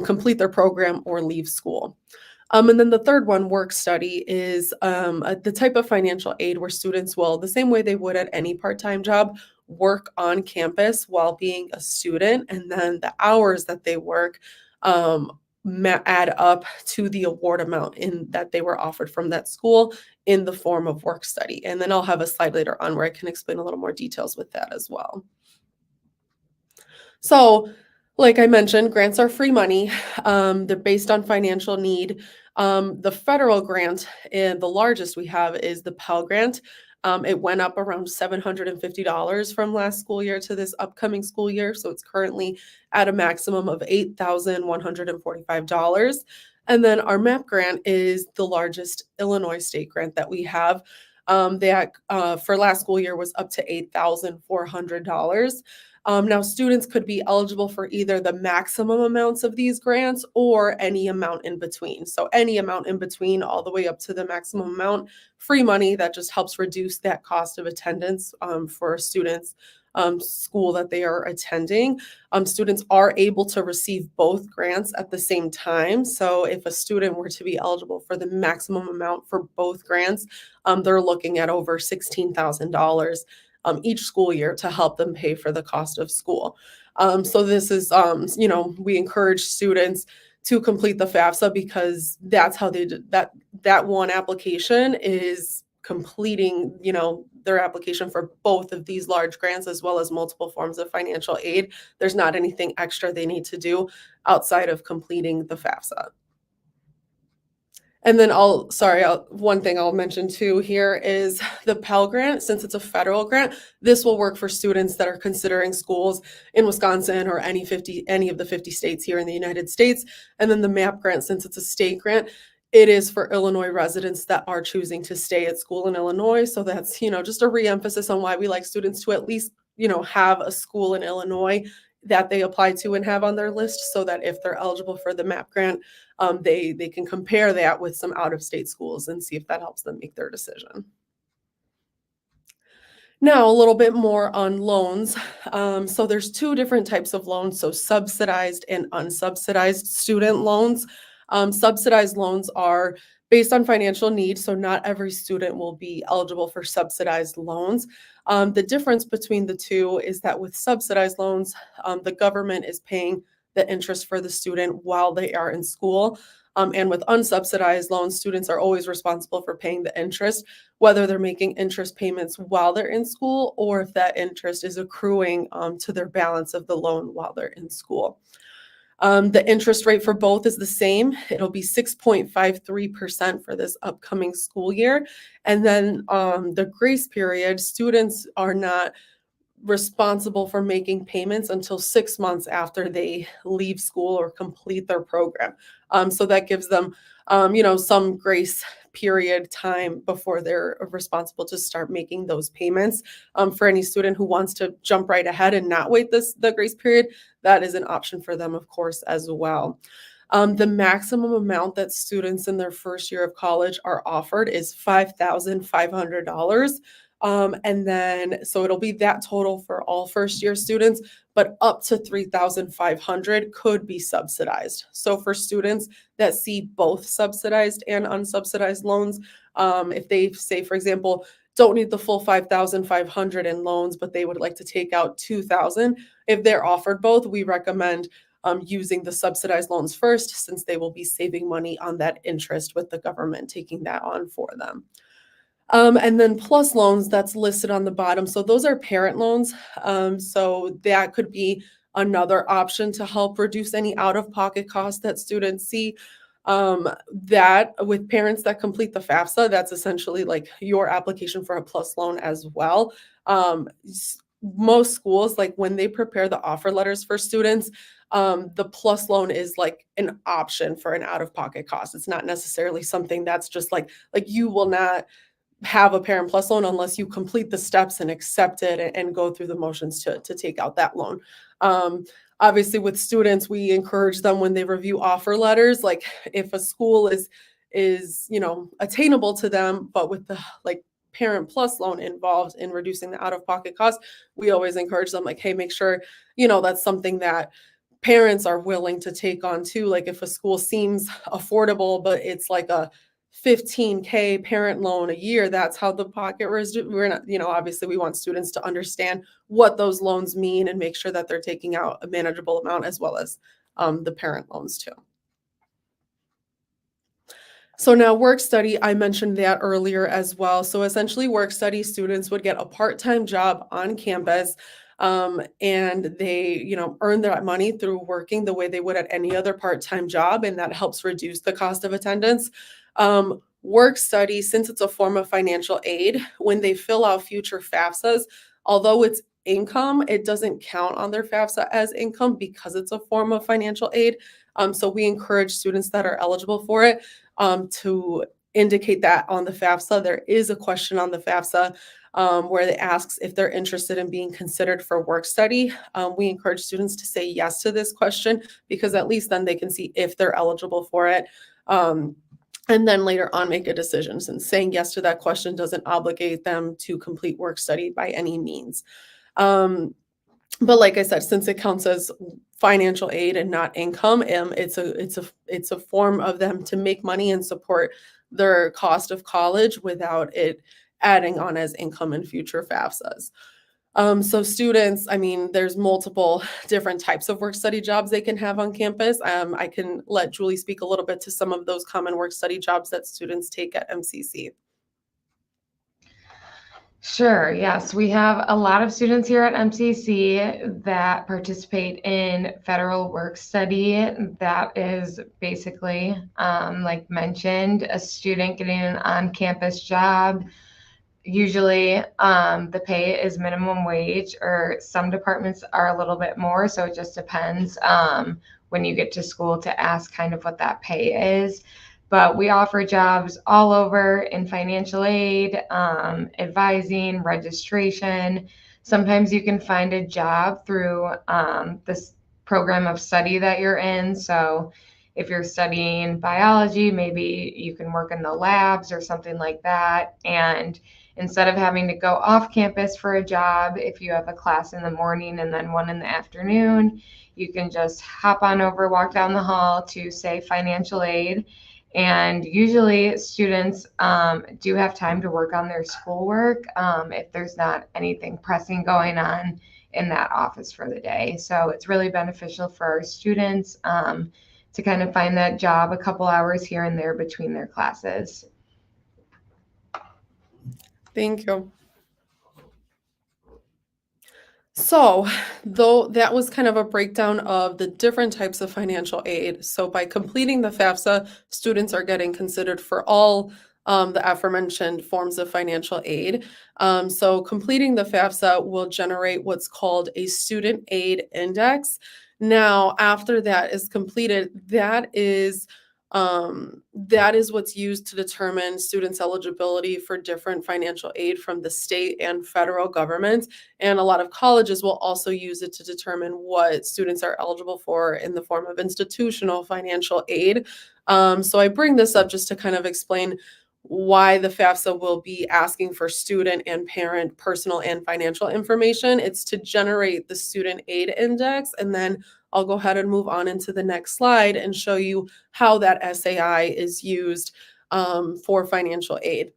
complete their program or leave school. And then the third one, work study, is the type of financial aid where students will, the same way they would at any part-time job, work on campus while being a student. And then the hours that they work add up to the award amount that they were offered from that school in the form of work study. And then I'll have a slide later on where I can explain a little more details with that as well. So, like I mentioned, grants are free money. They're based on financial need. The federal grant, and the largest we have, is the Pell Grant. It went up around $750 from last school year to this upcoming school year. So it's currently at a maximum of $8,145. And then our MAP grant is the largest Illinois state grant that we have. That for last school year was up to $8,400. Now, students could be eligible for either the maximum amounts of these grants or any amount in between. So any amount in between all the way up to the maximum amount, free money that just helps reduce that cost of attendance for students' school that they are attending. Students are able to receive both grants at the same time. So if a student were to be eligible for the maximum amount for both grants, they're looking at over $16,000 each school year to help them pay for the cost of school. So this is, we encourage students to complete the FAFSA because that's how they did that one application is completing, their application for both of these large grants as well as multiple forms of financial aid. There's not anything extra they need to do outside of completing the FAFSA. And then one thing I'll mention too here is the Pell Grant. Since it's a federal grant, this will work for students that are considering schools in Wisconsin or any of the 50 states here in the United States. And then the MAP grant, since it's a state grant, it is for Illinois residents that are choosing to stay at school in Illinois. So that's, just a reemphasis on why we like students to at least, have a school in Illinois that they apply to and have on their list so that if they're eligible for the MAP grant, they can compare that with some out-of-state schools and see if that helps them make their decision. Now, a little bit more on loans. So there's two different types of loans, so subsidized and unsubsidized student loans. Subsidized loans are based on financial need, so not every student will be eligible for subsidized loans. The difference between the two is that with subsidized loans, the government is paying the interest for the student while they are in school. And with unsubsidized loans, students are always responsible for paying the interest, whether they're making interest payments while they're in school or if that interest is accruing to their balance of the loan while they're in school. The interest rate for both is the same. It'll be 6.53% for this upcoming school year. And then the grace period, students are not responsible for making payments until 6 months after they leave school or complete their program. So that gives them, some grace period time before they're responsible to start making those payments. For any student who wants to jump right ahead and not wait the grace period, that is an option for them, of course, as well. The maximum amount that students in their first year of college are offered is $5,500. And then, so it'll be that total for all first year students, but up to 3,500 could be subsidized. So for students that see both subsidized and unsubsidized loans, if they say, for example, don't need the full 5,500 in loans, but they would like to take out 2,000, if they're offered both, we recommend using the subsidized loans first, since they will be saving money on that interest with the government taking that on for them. And then plus loans, that's listed on the bottom. So those are parent loans. So that could be another option to help reduce any out-of-pocket costs that students see. That with parents that complete the FAFSA, that's essentially like your application for a plus loan as well. Most schools, like when they prepare the offer letters for students, the plus loan is like an option for an out-of-pocket cost. It's not necessarily something that's just like you will not have a parent plus loan unless you complete the steps and accept it and go through the motions to take out that loan. Obviously with students, we encourage them when they review offer letters, like if a school is attainable to them, but with the parent plus loan involved in reducing the out-of-pocket cost, we always encourage them, like, hey, make sure that's something that parents are willing to take on too. Like if a school seems affordable, but it's like a $15K parent loan a year, that's how the pocket we're not, obviously we want students to understand what those loans mean and make sure that they're taking out a manageable amount, as well as the parent loans too. So now work study, I mentioned that earlier as well. So essentially work study students would get a part-time job on campus, and they, earn that money through working the way they would at any other part-time job, and that helps reduce the cost of attendance. Work study, since it's a form of financial aid, when they fill out future FAFSAs, although it's income, it doesn't count on their FAFSA as income because it's a form of financial aid. So we encourage students that are eligible for it to indicate that on the FAFSA. There is a question on the FAFSA where it asks if they're interested in being considered for work study. We encourage students to say yes to this question, because at least then they can see if they're eligible for it. And then later on make a decision, since saying yes to that question doesn't obligate them to complete work study by any means. But like I said, since it counts as financial aid and not income, it's a form of them to make money and support their cost of college without it adding on as income in future FAFSAs. So students, there's multiple different types of work study jobs they can have on campus. I can let Julie speak a little bit to some of those common work study jobs that students take at MCC. Sure. Yes, we have a lot of students here at MCC that participate in federal work study. That is basically, like mentioned, a student getting an on-campus job. Usually the pay is minimum wage, or some departments are a little bit more. So it just depends when you get to school to ask kind of what that pay is. But we offer jobs all over in financial aid, advising, registration. Sometimes you can find a job through this program of study that you're in. So if you're studying biology, maybe you can work in the labs or something like that. And instead of having to go off campus for a job, if you have a class in the morning and then one in the afternoon, you can just hop on over, walk down the hall to, say, financial aid. And usually students do have time to work on their schoolwork if there's not anything pressing going on in that office for the day. So it's really beneficial for our students to kind of find that job a couple hours here and there between their classes. Thank you. So, though that was kind of a breakdown of the different types of financial aid. So, by completing the FAFSA, students are getting considered for all the aforementioned forms of financial aid. So, completing the FAFSA will generate what's called a student aid index. Now, after that is completed, that is what's used to determine students' eligibility for different financial aid from the state and federal governments. And a lot of colleges will also use it to determine what students are eligible for in the form of institutional financial aid. So I bring this up just to kind of explain why the FAFSA will be asking for student and parent personal and financial information. It's to generate the student aid index, and then I'll go ahead and move on into the next slide and show you how that SAI is used for financial aid.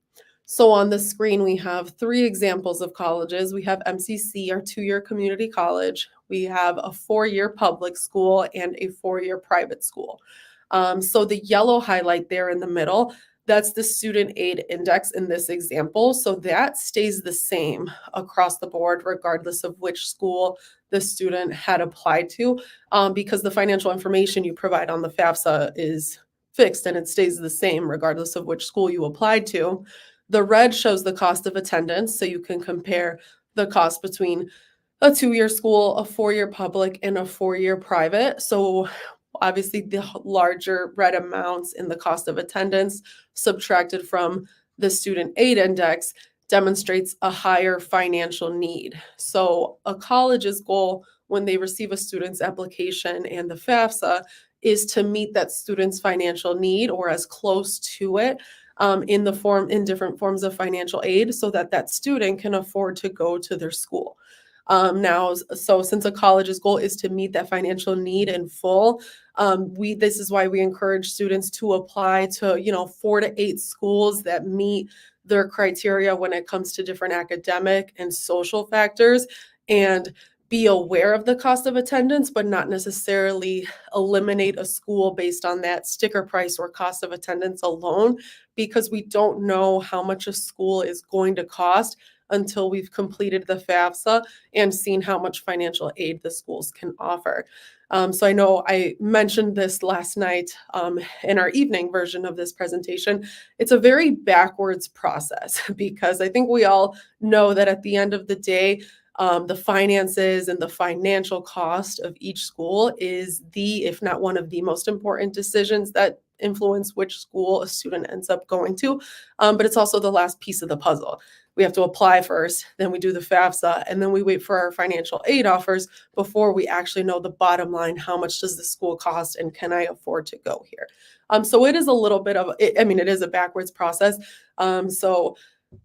So on the screen, we have 3 examples of colleges. We have MCC, our 2-year community college. We have a 4-year public school and a 4-year private school. So the yellow highlight there in the middle, that's the student aid index in this example. So that stays the same across the board, regardless of which school the student had applied to, because the financial information you provide on the FAFSA is fixed and it stays the same regardless of which school you applied to. The red shows the cost of attendance, so you can compare the cost between a 2-year school, a 4-year public, and a 4-year private. So obviously the larger red amounts in the cost of attendance subtracted from the student aid index demonstrates a higher financial need. So a college's goal when they receive a student's application and the FAFSA is to meet that student's financial need or as close to it in different forms of financial aid so that that student can afford to go to their school. So since a college's goal is to meet that financial need in full, this is why we encourage students to apply to 4 to 8 schools that meet their criteria when it comes to different academic and social factors, and be aware of the cost of attendance, but not necessarily eliminate a school based on that sticker price or cost of attendance alone, because we don't know how much a school is going to cost until we've completed the FAFSA and seen how much financial aid the schools can offer. So I know I mentioned this last night in our evening version of this presentation. It's a very backwards process because I think we all know that at the end of the day, the finances and the financial cost of each school is if not one of the most important decisions that influence which school a student ends up going to. But it's also the last piece of the puzzle. We have to apply first, then we do the FAFSA, and then we wait for our financial aid offers before we actually know the bottom line. How much does the school cost and can I afford to go here? So it is a little bit of, it is a backwards process. So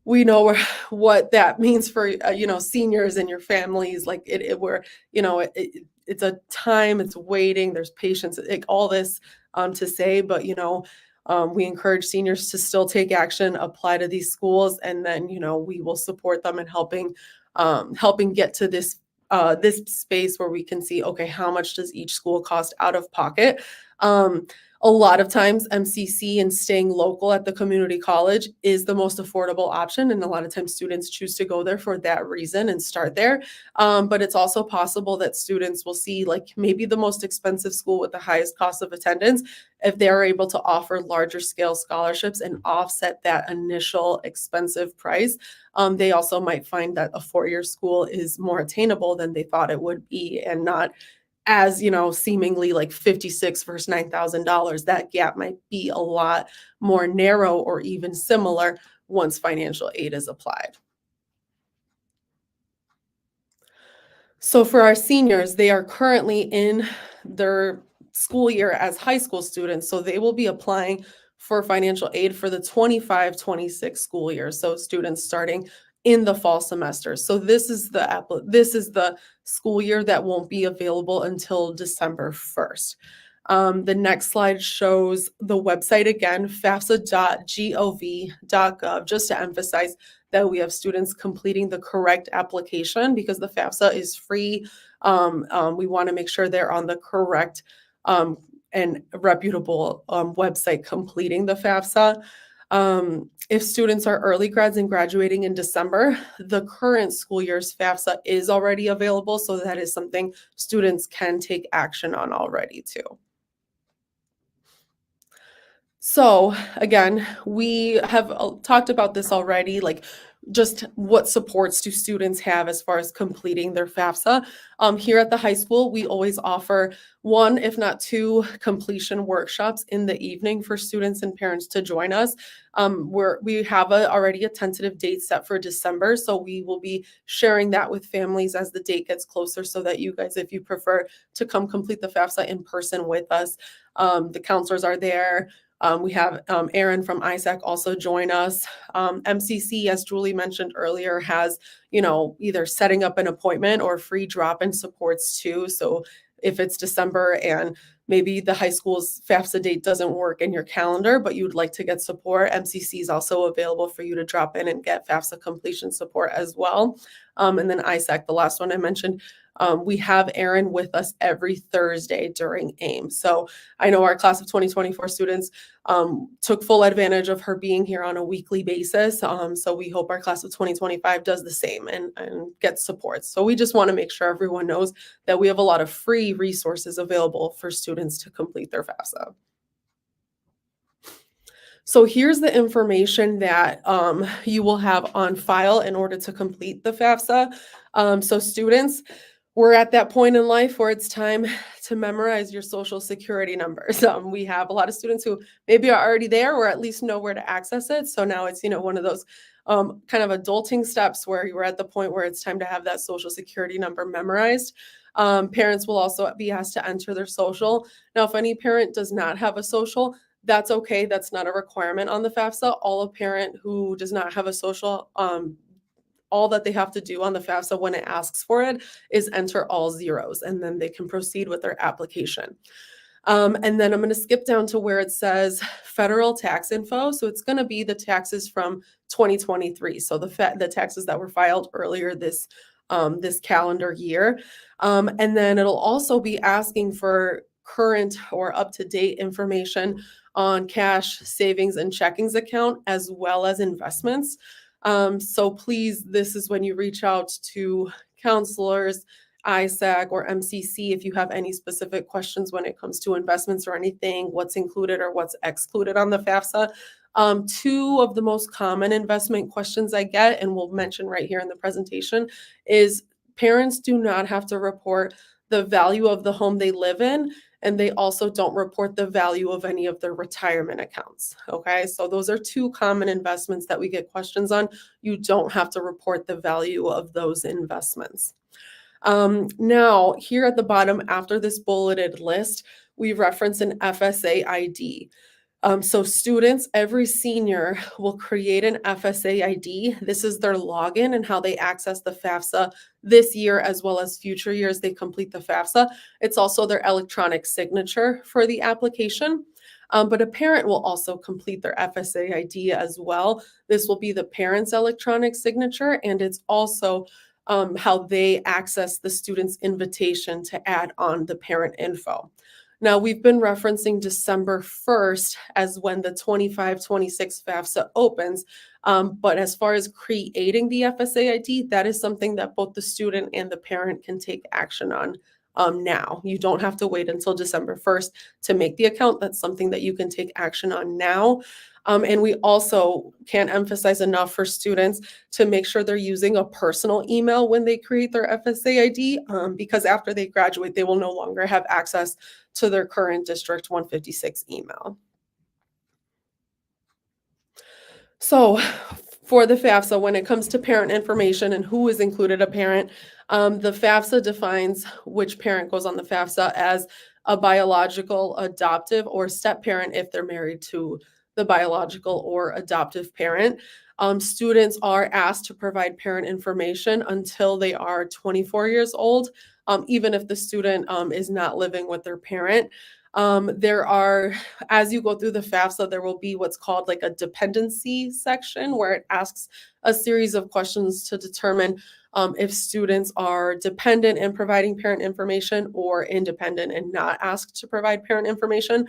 we know what that means for, seniors and your families. Like it's a time, it's waiting, there's patience, all this to say, but, we encourage seniors to still take action, apply to these schools, and then, we will support them in helping get to this space where we can see, okay, how much does each school cost out of pocket? A lot of times MCC and staying local at the community college is the most affordable option. And a lot of times students choose to go there for that reason and start there. But it's also possible that students will see like maybe the most expensive school with the highest cost of attendance. If they're able to offer larger scale scholarships and offset that initial expensive price, they also might find that a 4-year school is more attainable than they thought it would be, and not as seemingly like $56 versus $9,000. That gap might be a lot more narrow or even similar once financial aid is applied. So for our seniors, they are currently in their school year as high school students. So they will be applying for financial aid for the 25-26 school year. So students starting in the fall semester. So this is the school year that won't be available until December 1st. The next slide shows the website again, fafsa.gov.gov, just to emphasize that we have students completing the correct application because the FAFSA is free. We want to make sure they're on the correct and reputable website completing the FAFSA. If students are early grads and graduating in December, the current school year's FAFSA is already available, so that is something students can take action on already too. So again, we have talked about this already, like just what supports do students have as far as completing their FAFSA. Here at the high school, we always offer one, if not two, completion workshops in the evening for students and parents to join us. We have already a tentative date set for December, so we will be sharing that with families as the date gets closer so that you guys, if you prefer to come complete the FAFSA in person with us, the counselors are there. We have Aaron from ISAC also join us. MCC, as Julie mentioned earlier, has, either setting up an appointment or free drop-in supports too. So if it's December and maybe the high school's FAFSA date doesn't work in your calendar, but you'd like to get support, MCC is also available for you to drop in and get FAFSA completion support as well. And then ISAC, the last one I mentioned, we have Aaron with us every Thursday during AIM. So I know our class of 2024 students took full advantage of her being here on a weekly basis. So we hope our class of 2025 does the same and gets support. So we just want to make sure everyone knows that we have a lot of free resources available for students to complete their FAFSA. So here's the information that you will have on file in order to complete the FAFSA. So students, we're at that point in life where it's time to memorize your social security numbers. We have a lot of students who maybe are already there or at least know where to access it. So now it's, one of those kind of adulting steps where you're at the point where it's time to have that social security number memorized. Parents will also be asked to enter their social. Now, if any parent does not have a social, that's okay. That's not a requirement on the FAFSA. All a parent who does not have a social, all that they have to do on the FAFSA when it asks for it is enter all zeros, and then they can proceed with their application. And then I'm going to skip down to where it says federal tax info. So it's going to be the taxes from 2023. So the taxes that were filed earlier this calendar year. And then it'll also be asking for current or up-to-date information on cash, savings, and checkings account, as well as investments. So please, this is when you reach out to counselors, ISAC, or MCC if you have any specific questions when it comes to investments or anything, what's included or what's excluded on the FAFSA. Two of the most common investment questions I get, and we'll mention right here in the presentation, is parents do not have to report the value of the home they live in, and they also don't report the value of any of their retirement accounts. Okay, so those are two common investments that we get questions on. You don't have to report the value of those investments. Now, here at the bottom, after this bulleted list, we reference an FSA ID. So students, every senior will create an FSA ID. This is their login and how they access the FAFSA this year as well as future years they complete the FAFSA. It's also their electronic signature for the application. But a parent will also complete their FSA ID as well. This will be the parent's electronic signature, and it's also how they access the student's invitation to add on the parent info. Now, we've been referencing December 1st as when the 25-26 FAFSA opens, but as far as creating the FSA ID, that is something that both the student and the parent can take action on now. You don't have to wait until December 1st to make the account. That's something that you can take action on now. And we also can't emphasize enough for students to make sure they're using a personal email when they create their FSA ID, because after they graduate, they will no longer have access to their current District 156 email. So for the FAFSA, when it comes to parent information and who is included a parent, the FAFSA defines which parent goes on the FAFSA as a biological, adoptive, or step parent if they're married to the biological or adoptive parent. Students are asked to provide parent information until they are 24 years old, even if the student is not living with their parent. There are, as you go through the FAFSA, there will be what's called like a dependency section where it asks a series of questions to determine if students are dependent in providing parent information or independent and not asked to provide parent information.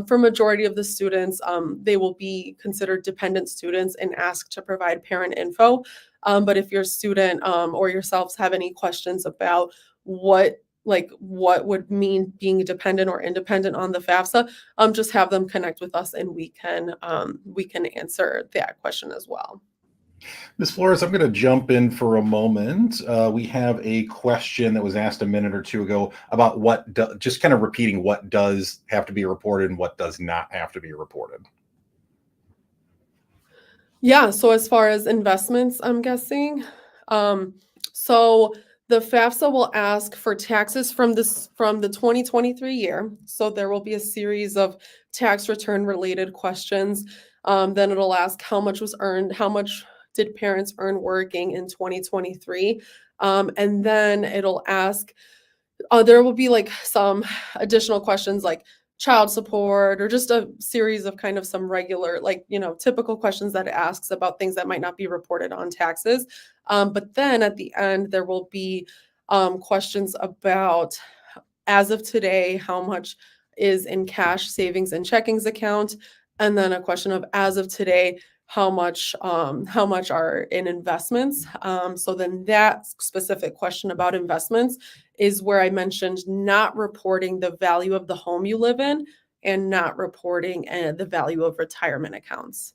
For majority of the students, they will be considered dependent students and asked to provide parent info. But if your student or yourselves have any questions about what would mean being dependent or independent on the FAFSA, just have them connect with us and we can answer that question as well. Ms. Flores, I'm going to jump in for a moment. We have a question that was asked a minute or two ago about just kind of repeating what does have to be reported and what does not have to be reported. Yeah, so as far as investments, I'm guessing. So the FAFSA will ask for taxes from the 2023 year. So there will be a series of tax return related questions. Then it'll ask how much was earned, how much did parents earn working in 2023? And then it'll ask, there will be like some additional questions like child support or just a series of kind of some regular, like, typical questions that it asks about things that might not be reported on taxes. But then at the end, there will be questions about, as of today, how much is in cash, savings, and checkings account, and then a question of, as of today, how much are in investments. So then that specific question about investments is where I mentioned not reporting the value of the home you live in and not reporting the value of retirement accounts.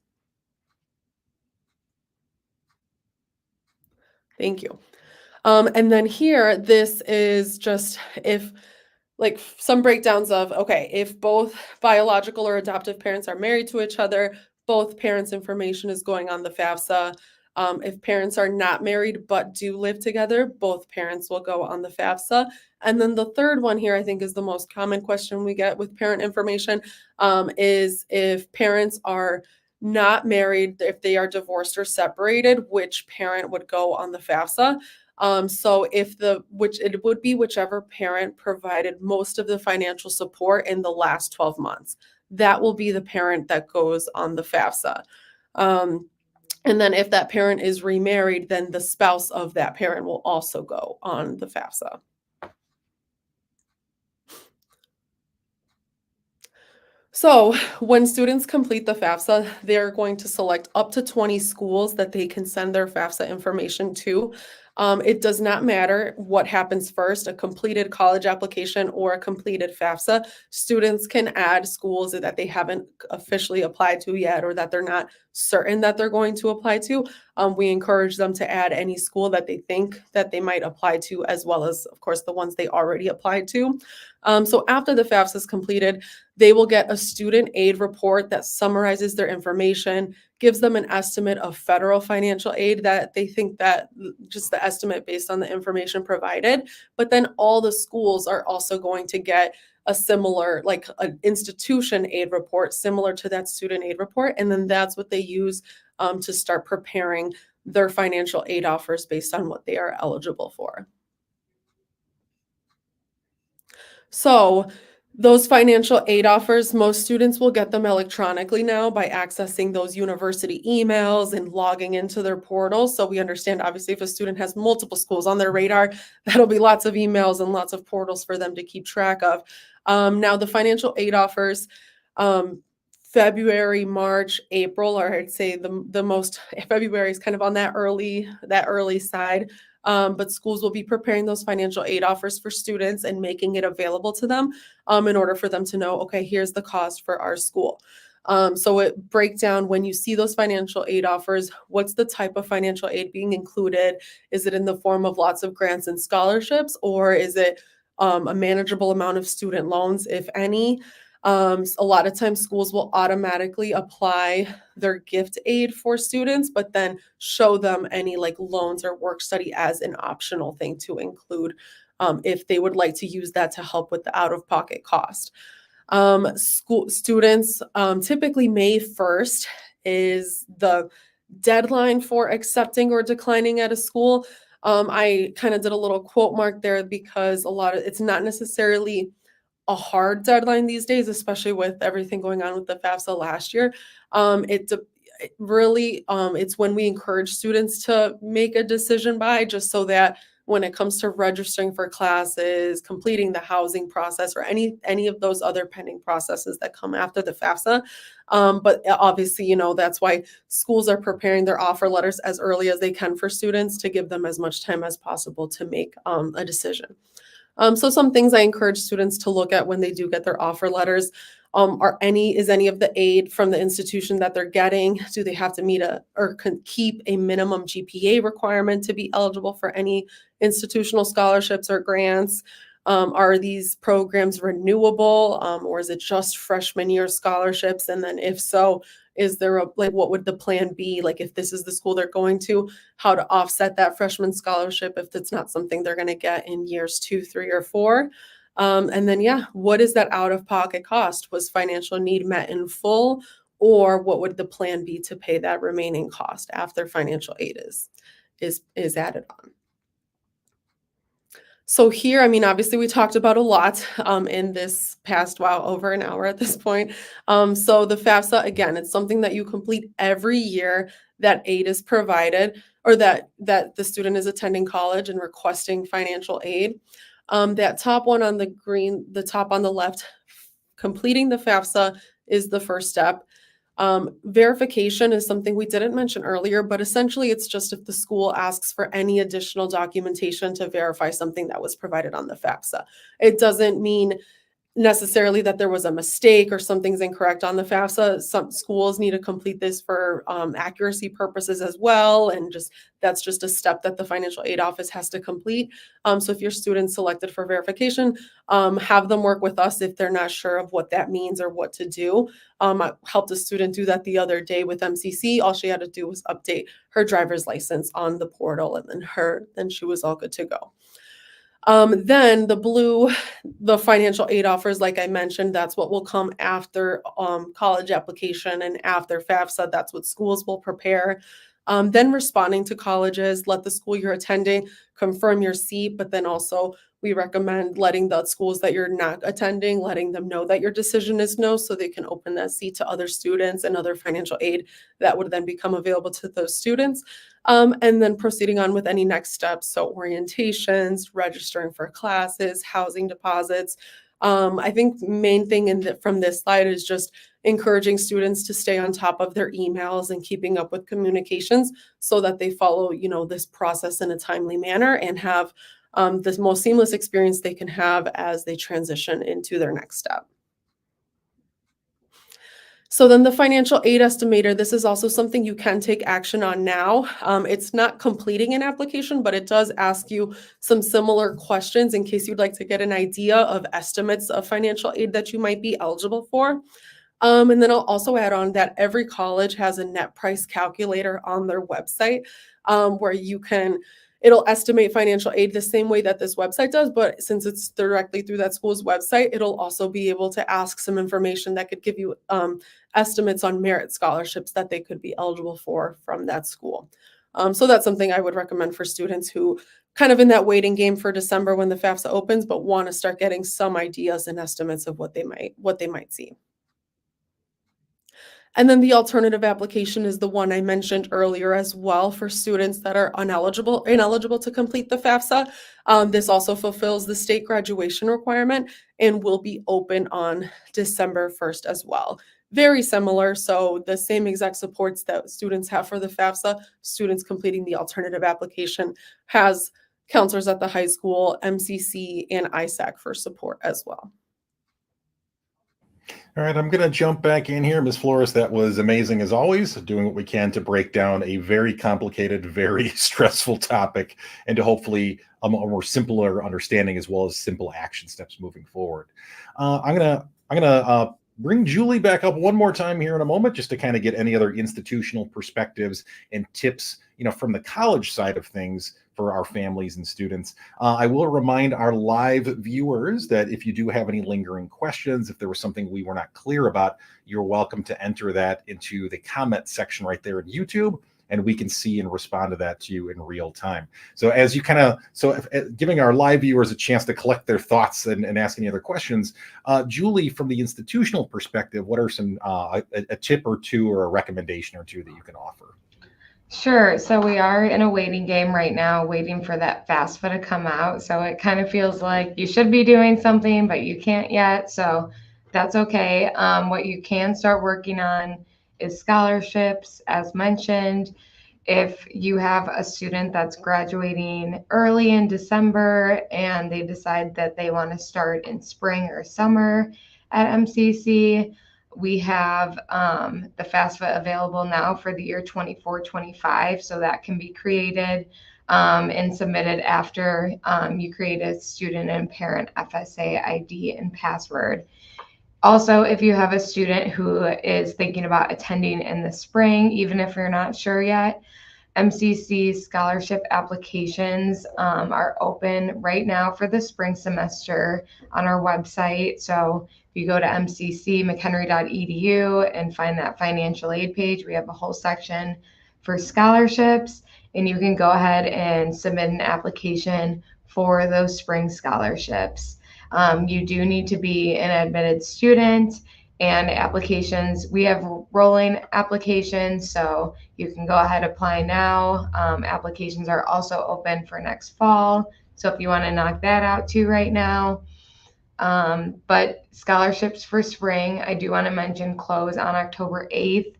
Thank you. And then here, this is just if like some breakdowns of, okay, if both biological or adoptive parents are married to each other, both parents' information is going on the FAFSA. If parents are not married but do live together, both parents will go on the FAFSA. And then the third one here, I think, is the most common question we get with parent information, is if parents are not married, if they are divorced or separated, which parent would go on the FAFSA? So it would be whichever parent provided most of the financial support in the last 12 months. That will be the parent that goes on the FAFSA. And then if that parent is remarried, then the spouse of that parent will also go on the FAFSA. So when students complete the FAFSA, they're going to select up to 20 schools that they can send their FAFSA information to. It does not matter what happens first, a completed college application or a completed FAFSA. Students can add schools that they haven't officially applied to yet or that they're not certain that they're going to apply to. We encourage them to add any school that they think that they might apply to, as well as, of course, the ones they already applied to. So after the FAFSA is completed, they will get a student aid report that summarizes their information, gives them an estimate of federal financial aid that they think that just the estimate based on the information provided. But then all the schools are also going to get a similar, like an institution aid report similar to that student aid report. And then that's what they use to start preparing their financial aid offers based on what they are eligible for. So those financial aid offers, most students will get them electronically now by accessing those university emails and logging into their portal. So we understand, obviously, if a student has multiple schools on their radar, that'll be lots of emails and lots of portals for them to keep track of. Now, the financial aid offers, February, March, April, or I'd say the most, February is kind of on that early side. But schools will be preparing those financial aid offers for students and making it available to them in order for them to know, okay, here's the cost for our school. So it breaks down when you see those financial aid offers, what's the type of financial aid being included? Is it in the form of lots of grants and scholarships, or is it a manageable amount of student loans, if any? A lot of times schools will automatically apply their gift aid for students, but then show them any like loans or work study as an optional thing to include if they would like to use that to help with the out-of-pocket cost. School students, typically May 1st is the deadline for accepting or declining at a school. I kind of did a little quote mark there because it's not necessarily a hard deadline these days, especially with everything going on with the FAFSA last year. It really, it's when we encourage students to make a decision by, just so that when it comes to registering for classes, completing the housing process, or any of those other pending processes that come after the FAFSA. But obviously, that's why schools are preparing their offer letters as early as they can for students to give them as much time as possible to make a decision. So some things I encourage students to look at when they do get their offer letters is any of the aid from the institution that they're getting? Do they have to meet keep a minimum GPA requirement to be eligible for any institutional scholarships or grants? Are these programs renewable, or is it just freshman year scholarships? And then if so, is there what would the plan be? Like, if this is the school they're going to, how to offset that freshman scholarship if it's not something they're going to get in years 2, 3, or 4? And then, what is that out-of-pocket cost? Was financial need met in full, or what would the plan be to pay that remaining cost after financial aid is added on? So here, obviously we talked about a lot in this past, over an hour at this point. So the FAFSA, again, it's something that you complete every year that aid is provided, or that the student is attending college and requesting financial aid. That top one on the top on the left, completing the FAFSA is the first step. Verification is something we didn't mention earlier, but essentially it's just if the school asks for any additional documentation to verify something that was provided on the FAFSA. It doesn't mean necessarily that there was a mistake or something's incorrect on the FAFSA. Some schools need to complete this for accuracy purposes as well, and that's just a step that the financial aid office has to complete. So if your student's selected for verification, have them work with us if they're not sure of what that means or what to do. I helped a student do that the other day with MCC. All she had to do was update her driver's license on the portal, and then she was all good to go. Then the financial aid offers, like I mentioned, that's what will come after college application and after FAFSA. That's what schools will prepare. Then responding to colleges, let the school you're attending confirm your seat, but then also we recommend letting the schools that you're not attending, letting them know that your decision is no, so they can open that seat to other students and other financial aid that would then become available to those students. And then proceeding on with any next steps, so orientations, registering for classes, housing deposits. I think the main thing from this slide is just encouraging students to stay on top of their emails and keeping up with communications so that they follow, this process in a timely manner and have the most seamless experience they can have as they transition into their next step. So then the financial aid estimator, this is also something you can take action on now. It's not completing an application, but it does ask you some similar questions in case you'd like to get an idea of estimates of financial aid that you might be eligible for. And then I'll also add on that every college has a net price calculator on their website where it'll estimate financial aid the same way that this website does, but since it's directly through that school's website, it'll also be able to ask some information that could give you estimates on merit scholarships that they could be eligible for from that school. So that's something I would recommend for students who kind of in that waiting game for December when the FAFSA opens, but want to start getting some ideas and estimates of what they might see. And then the alternative application is the one I mentioned earlier as well for students that are ineligible to complete the FAFSA. This also fulfills the state graduation requirement and will be open on December 1st as well. Very similar, so the same exact supports that students have for the FAFSA, students completing the alternative application has counselors at the high school, MCC, and ISAC for support as well. All right, I'm going to jump back in here. Ms. Flores, that was amazing as always, doing what we can to break down a very complicated, very stressful topic into hopefully a more simpler understanding as well as simple action steps moving forward. I'm gonna bring Julie back up one more time here in a moment, just to kind of get any other institutional perspectives and tips, from the college side of things for our families and students. I will remind our live viewers that if you do have any lingering questions, if there was something we were not clear about, you're welcome to enter that into the comment section right there in YouTube, and we can see and respond to that to you in real time. So as you giving our live viewers a chance to collect their thoughts and ask any other questions, Julie, from the institutional perspective, what are some a tip or two or a recommendation or two that you can offer? Sure. So we are in a waiting game right now, waiting for that FAFSA to come out. So it kind of feels like you should be doing something, but you can't yet. So that's okay. What you can start working on is scholarships, as mentioned. If you have a student that's graduating early in December and they decide that they want to start in spring or summer at MCC, we have the FAFSA available now for the year 24-25, so that can be created and submitted after you create a student and parent FSA ID and password. Also, if you have a student who is thinking about attending in the spring, even if you're not sure yet, MCC scholarship applications are open right now for the spring semester on our website. So if you go to mchenry.edu and find that financial aid page, we have a whole section for scholarships, and you can go ahead and submit an application for those spring scholarships. You do need to be an admitted student, and applications, we have rolling applications, so you can go ahead and apply now. Applications are also open for next fall, so if you want to knock that out too right now. But scholarships for spring, I do want to mention, close on October 8th.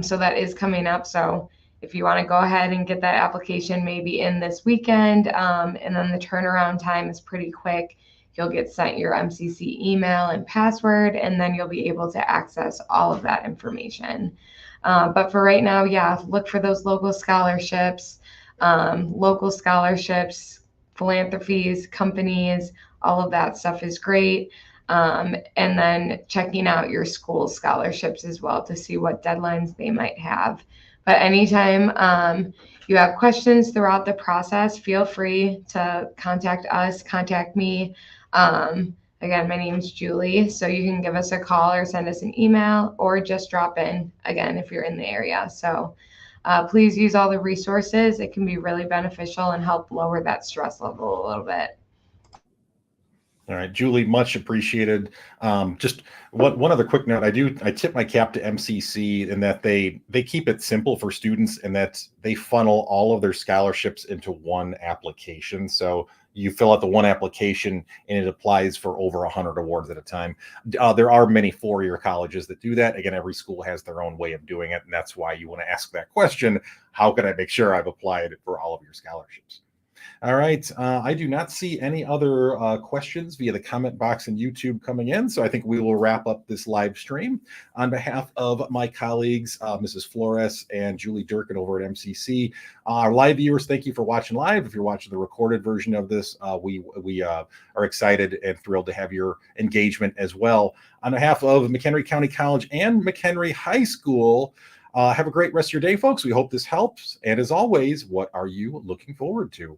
So that is coming up. So if you want to go ahead and get that application maybe in this weekend, and then the turnaround time is pretty quick. You'll get sent your MCC email and password, and then you'll be able to access all of that information. But for right now, yeah, look for those local scholarships, philanthropies, companies, all of that stuff is great. And then checking out your school scholarships as well to see what deadlines they might have. But anytime you have questions throughout the process, feel free to contact us, contact me. Again, my name is Julie, so you can give us a call or send us an email or just drop in, again, if you're in the area. So please use all the resources. It can be really beneficial and help lower that stress level a little bit. All right, Julie, much appreciated. Just one other quick note. I tip my cap to MCC in that they keep it simple for students, and that they funnel all of their scholarships into one application. So you fill out the one application and it applies for over 100 awards at a time. There are many four-year colleges that do that. Again, every school has their own way of doing it, and that's why you want to ask that question: how can I make sure I've applied for all of your scholarships? All right. I do not see any other questions via the comment box in YouTube coming in, so I think we will wrap up this live stream. On behalf of my colleagues, Mrs. Flores and Julie Durkin over at MCC, our live viewers, thank you for watching live. If you're watching the recorded version of this, we are excited and thrilled to have your engagement as well. On behalf of McHenry County College and McHenry High School, have a great rest of your day, folks. We hope this helps. And as always, what are you looking forward to?